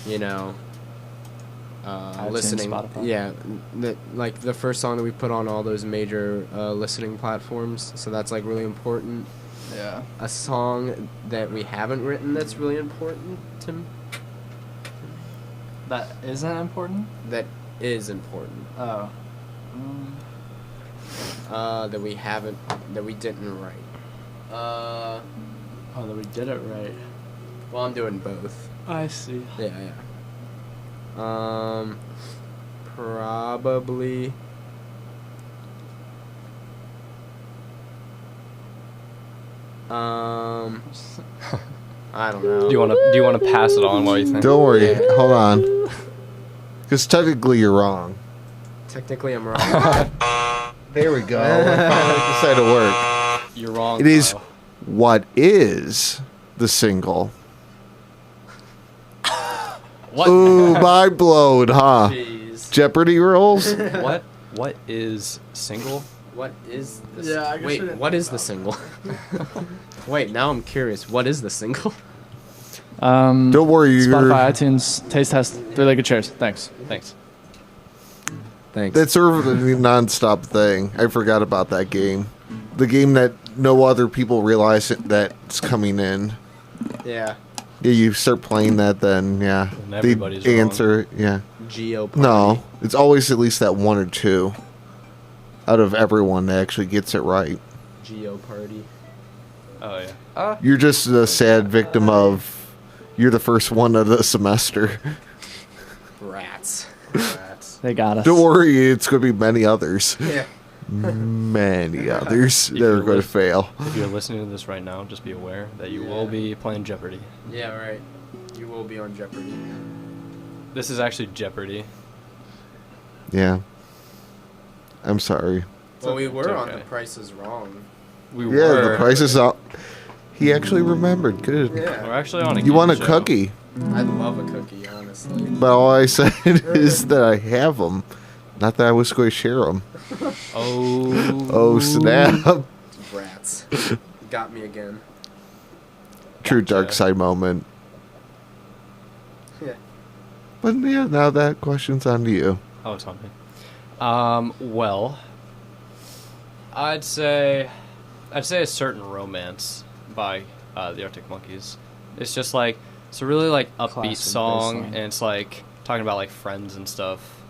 iTunes, listening. Spotify. Yeah, like the first song that we put on all those major listening platforms. So that's like really important. Yeah. A song that we haven't written that's really important to me. That isn't important? That is important. Oh. That we haven't, that we didn't write. Oh, that we did it right. Well, I'm doing both. I see. Yeah. Probably. I don't know. Do you want to pass it on while you think? Don't worry. Hold on. Because technically you're wrong. Technically, I'm wrong. There we go. I finally decided to work. You're wrong. It is what is the single. What? Ooh, mind blown, huh? Jeez. Jeopardy rules? What is single? What is the Yeah, I guess we Wait, didn't what think is the single? Wait, now I'm curious. What is the single? Don't worry, you're... Spotify, iTunes, Taste Test, Three-Legged Chairs. Thanks. Thanks. That's sort of a non-stop thing. I forgot about that game. The game that no other people realize that's coming in. Yeah. Yeah, you start playing that, then yeah. And everybody's the wrong. answer, yeah. Geopardy. No, it's always at least that one or two out of everyone that actually gets it right. Geopardy. Oh yeah. You're just a sad victim of. You're the first one of the semester. Rats. They got us. Don't worry, it's going to be many others. Yeah. Many others that are going to fail. If you're listening to this right now, just be aware that you will be playing Jeopardy. Yeah, right. You will be on Jeopardy. This is actually Jeopardy. Yeah. I'm sorry. Well, we were on okay. The Price is Wrong. We Yeah, were. the price is up. He actually remembered. Good. Yeah. We're actually on a You want a game show. cookie? I'd love a cookie, honestly. But all I said is that I have them. Not that I was going to share them. Oh. Oh, snap. Rats. Got me again. True dark side moment. Yeah. But yeah, now that question's on to you. Oh, it's on me. Well, I'd say a certain romance by the Arctic Monkeys. It's just like it's a really like upbeat Classic song, bass and line. it's like talking about like friends and stuff,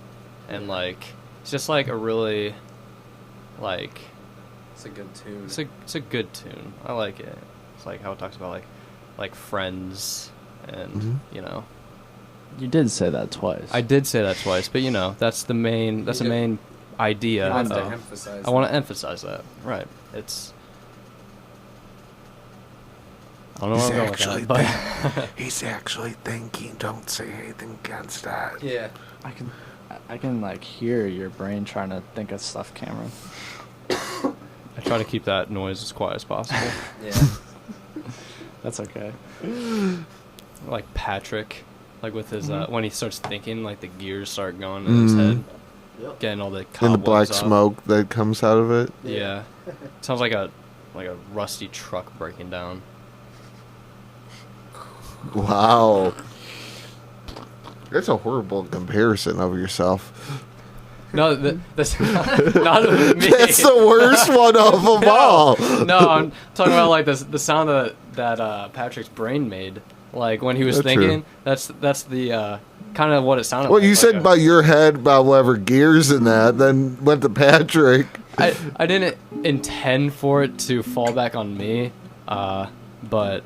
and like it's just like a really like It's a good tune. it's a good tune. I like it. It's like how it talks about like friends and you know. You did say that twice. I did say that twice, but you know that's the main idea. He wants to of- emphasize I want that. to emphasize that. Right. It's. I don't know where I'm going with that, but He's actually thinking. Don't say anything against that. Yeah. I can like hear your brain trying to think of stuff, Cameron. I try to keep that noise as quiet as possible. Yeah. That's okay. Like Patrick, like with his when he starts thinking, like the gears start going in his head, getting all the And the cobwebs black off. smoke that comes out of it. Yeah, sounds like a rusty truck breaking down. Wow. That's a horrible comparison of yourself. No, that's not of me. That's the worst one of them all. No, I'm talking about like the sound that Patrick's brain made, like when he was That's thinking. true. That's the kind of what it sounded Well, like. you like said a- about your head, about whatever gears in that, then went to Patrick. I didn't intend for it to fall back on me, but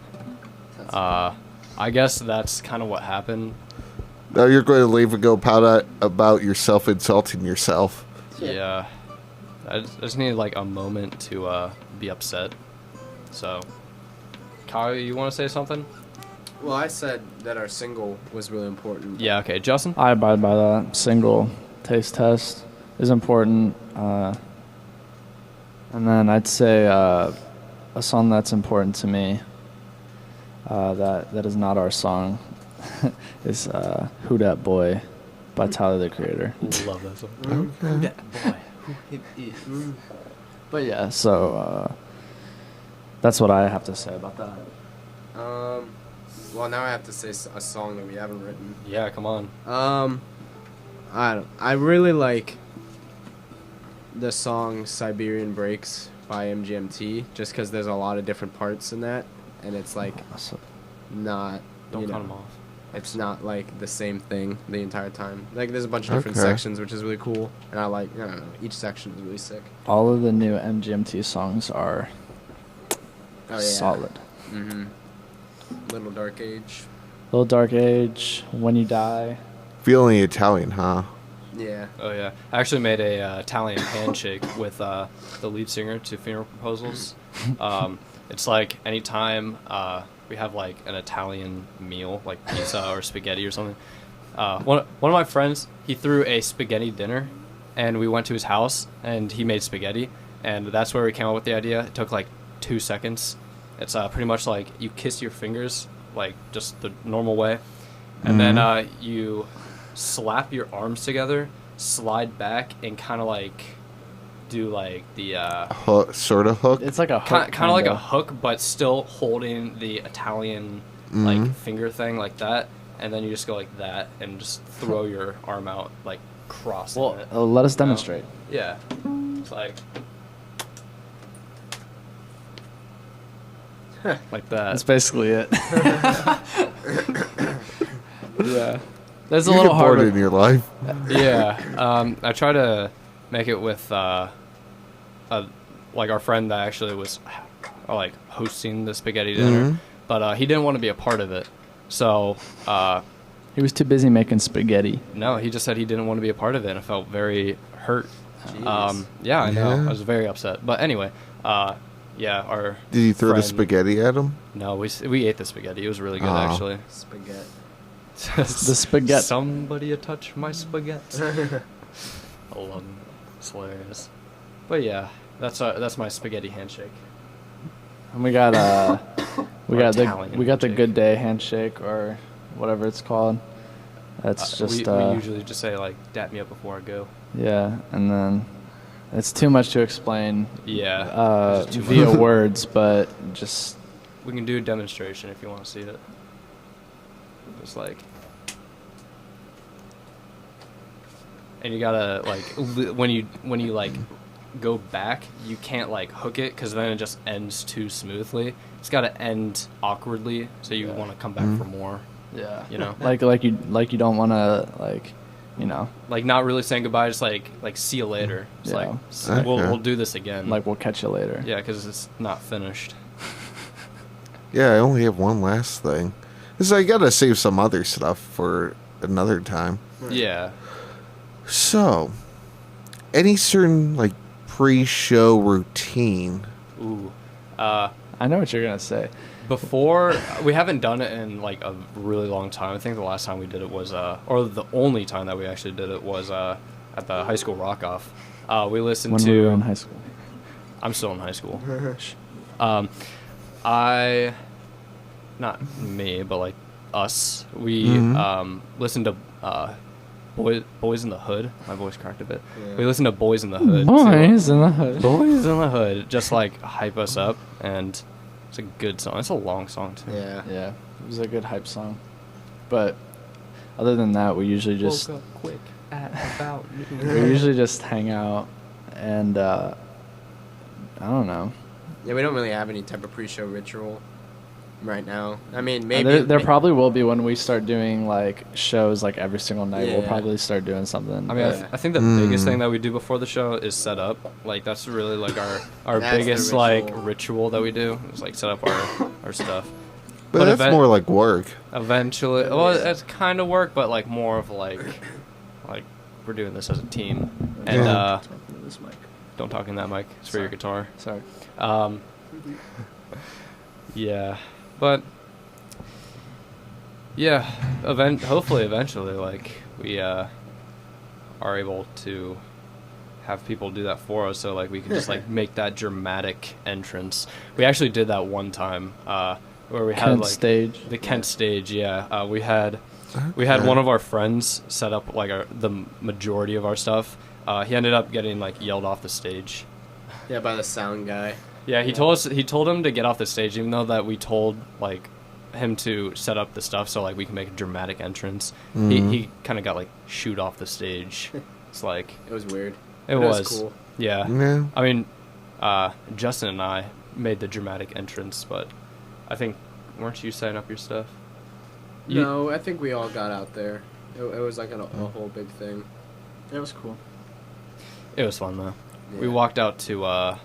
I guess that's kind of what happened. Now you're going to leave and go pout out about yourself insulting yourself. Yeah, I just needed like a moment to be upset. So, Kyle, you want to say something? Well, I said that our single was really important. Yeah. Okay, Justin. I abide by that. Single taste test is important. And then I'd say a song that's important to me that is not our song is Who Dat Boy by Tyler, the Creator. Love that song. Okay. That boy, who it is. But yeah, so that's what I have to say about that. Well, now I have to say a song that we haven't written. Yeah, come on. I really like the song Siberian Breaks by MGMT, just because there's a lot of different parts in that, and it's like not. Don't you cut know, him off. It's not like the same thing the entire time. Like there's a bunch of different Okay. sections, which is really cool, and I don't know, each section is really sick. All of the new MGMT songs are Oh, yeah. solid. Mm-hmm. Little Dark Age. Little Dark Age, When You Die. Feeling Italian, huh? Yeah. Oh yeah, I actually made a Italian handshake with the lead singer to Funeral Proposals. It's like anytime we have like an Italian meal, like pizza or spaghetti or something. One of my friends, he threw a spaghetti dinner, and we went to his house, and he made spaghetti, and that's where we came up with the idea. It took like 2 seconds. It's pretty much like you kiss your fingers, like just the normal way, and then you slap your arms together, slide back, and kind of like do like the sort of hook. It's like a hook, kind of like a hook, but still holding the Italian like finger thing like that, and then you just go like that and just throw your arm out like crossing it. Let us demonstrate. Yeah, it's like like that. That's basically it. Yeah. That's a You little get bored hard in your life. Yeah. I try to make it with like our friend that actually was like hosting the spaghetti dinner, but he didn't want to be a part of it. So he was too busy making spaghetti. No, he just said he didn't want to be a part of it, and I felt very hurt. Jeez. Yeah, I know. Yeah. I was very upset. But anyway, yeah, our Did you throw the friend- spaghetti at him? No, we ate the spaghetti. It was really good, Oh. actually. Spaghetti. The spaghetti. Somebody touch my spaghetti. I love them. It's hilarious. But yeah, that's my spaghetti handshake. And we got we Or got Italian the handshake. good day handshake or whatever it's called. That's just we usually just say like dap me up before I go. yeah, and then it's too much to explain. Yeah, it's just too via much. words, but just We can do a demonstration if you want to see it. Just like, and you gotta like when you like go back, you can't like hook it because then it just ends too smoothly. It's gotta end awkwardly, so you want to come back for more. yeah, You know, like you don't want to like, you know, like not really saying goodbye, just like see you later. It's Yeah. like Okay. we'll do this again. like we'll catch you later. yeah, because it's not finished. Yeah, I only have one last thing. Because I gotta save some other stuff for another time. Yeah. So, any certain like pre-show routine? Ooh. I know what you're gonna say. Before, we haven't done it in like a really long time. I think the last time we did it was, or the only time that we actually did it was at the high school rock off. We listened When to. we were in high school. I'm still in high school. Not me, but like us. We listened to Boys in the Hood. My voice cracked a bit. Yeah. We listened to Boys in the Hood. Boys in the Hood. Boys in the Hood. Just like hype us up, and it's a good song. It's a long song too. Yeah. Yeah, it was a good hype song. But other than that, we usually just Woke up quick at about we usually just hang out and I don't know. Yeah, we don't really have any type of pre-show ritual right now. I mean, maybe There probably will be when we start doing like shows like every single night. We'll Yeah. probably start doing something. I mean, but- I think the biggest thing that we do before the show is set up. Like that's really like our That's the biggest ritual. like ritual that we do is like set up our stuff. But that's more like work. Eventually, well, it's kind of work, but like more of like we're doing this as a team. And Yeah. this mic. don't talk in that mic. It's for your guitar. Sorry. Yeah, but yeah, hopefully eventually, like we are able to have people do that for us, so like we can just like make that dramatic entrance. We actually did that one time where we had Kent like stage. the Kent stage. Yeah, we had one of our friends set up like the majority of our stuff. He ended up getting like yelled off the stage. Yeah, by the sound guy. Yeah, he told him to get off the stage, even though that we told like him to set up the stuff so like we can make a dramatic entrance. He kind of got like shoot off the stage. It's like It was weird. it But was cool. Yeah. Yeah. I mean, Justin and I made the dramatic entrance, but I think weren't you setting up your stuff? No, I think we all got out there. It was like a whole big thing. It was cool. It was fun though. Yeah. We walked out to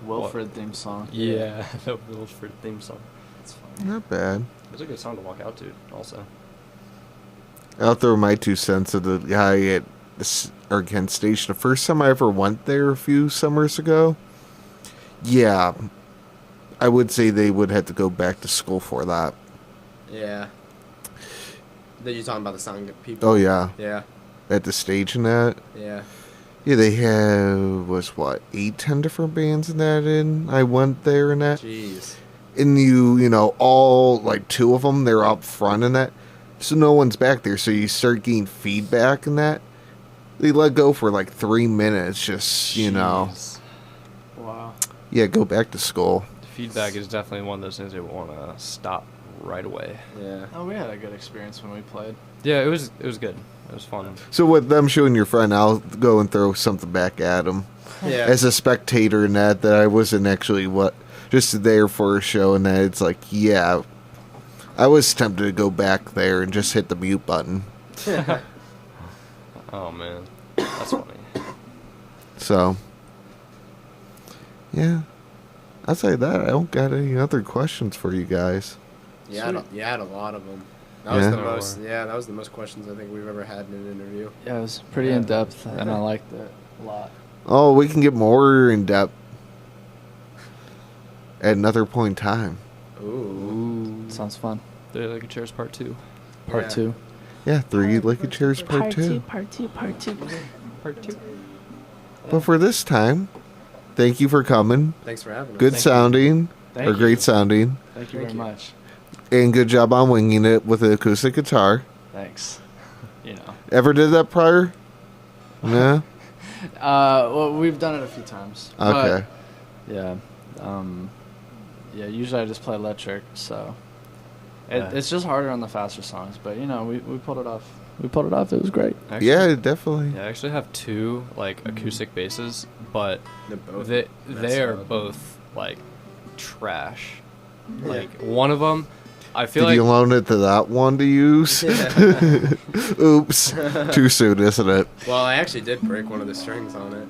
Wilfred theme song. yeah, the Wilford theme song. It's fun. Not bad. It was a good song to walk out to, also. I'll throw my 2 cents at the guy at Kent Station. The first time I ever went there a few summers ago, yeah, I would say they would have to go back to school for that. Yeah. That you talking about the song that people? Oh, yeah. Yeah. At the stage and that. Yeah. Yeah, they have, 8, 10 different bands in that in. I went there and that. Jeez. And you know, all, 2 of them, they're up front in that. So no one's back there, so you start getting feedback in that. They let go for 3 minutes, just, you know. Wow. Yeah, go back to school. Feedback is definitely one of those things that we want to stop right away. Yeah. Oh, we had a good experience when we played. Yeah, it was good. It was fun. So with them showing your friend, I'll go and throw something back at them. Yeah. As a spectator in that I wasn't actually just there for a show, and that it's yeah, I was tempted to go back there and just hit the mute button. Oh man, that's funny. So, yeah. Outside that, I don't got any other questions for you guys. Yeah, you had a lot of them. That was Yeah? the most. Yeah, that was the most questions I think we've ever had in an interview. Yeah, it was pretty in depth, and I liked it a lot. Oh, we can get more in depth at another point in time. Ooh. Sounds fun. The Like a Chairs Part 2. Part 2. Yeah, 3 Like a Chairs Part 2. Part 2. Part 2. But for this time, thank you for coming. Thanks for having us. Good Thank sounding, Thank or you. great sounding, Thank you very much. and good job on winging it with an acoustic guitar. Thanks. You know. Ever did that prior? No? Well, we've done it a few times. Okay. But, yeah. Yeah, usually I just play electric, so it's just harder on the faster songs. But you know, we pulled it off. We pulled it off. It was great. Actually, Yeah, definitely. Yeah, I actually have 2 acoustic basses, but They're both they messed are up. both trash. One of them, I feel Did you like loan it to that one to use? Oops. Too soon, isn't it? Well, I actually did break one of the strings on it.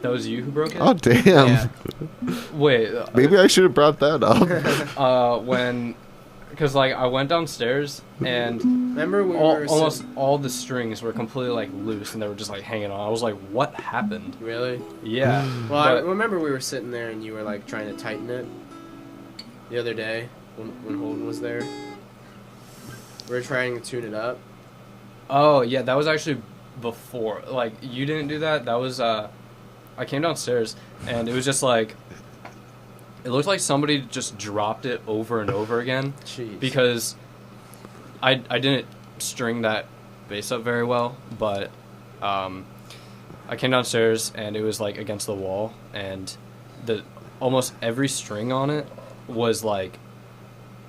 that was you who broke it. Oh, damn. Yeah. Wait, Maybe I should have brought that up. because I went downstairs and Remember we were almost all the strings were completely loose and they were just hanging on. I was like, what happened? Really? Yeah. Well, I but- remember we were sitting there and you were trying to tighten it the other day when Holden was there. We were trying to tune it up. Oh yeah, that was actually before. You didn't do that. That was I came downstairs and it was just it looked like somebody just dropped it over and over again. Jeez. Because I didn't string that bass up very well, but I came downstairs and it was against the wall and almost every string on it was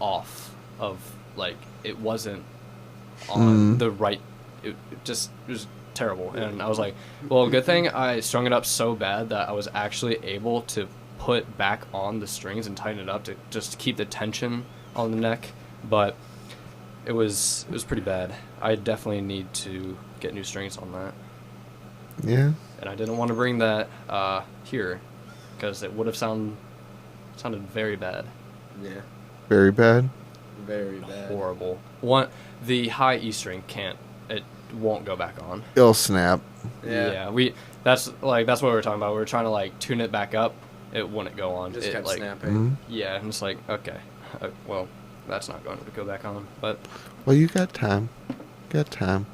off of it wasn't on the right. It was terrible, and I was like, well, good thing I strung it up so bad that I was actually able to put back on the strings and tighten it up to just keep the tension on the neck, but it was pretty bad. I definitely need to get new strings on that. Yeah. And I didn't want to bring that here because it would have sounded very bad. Yeah. Very bad. Very bad. Horrible. The high E string it won't go back on. It'll snap. Yeah. That's what we were talking about. We were trying to tune it back up. It wouldn't go on. Just it, kept snapping. Mhm. Yeah, and it's okay. Well, that's not going to go back on. But Well, you got time. Got time.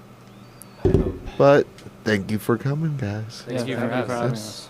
But thank you for coming, guys. Thanks Yeah, for thank you having for having us. us.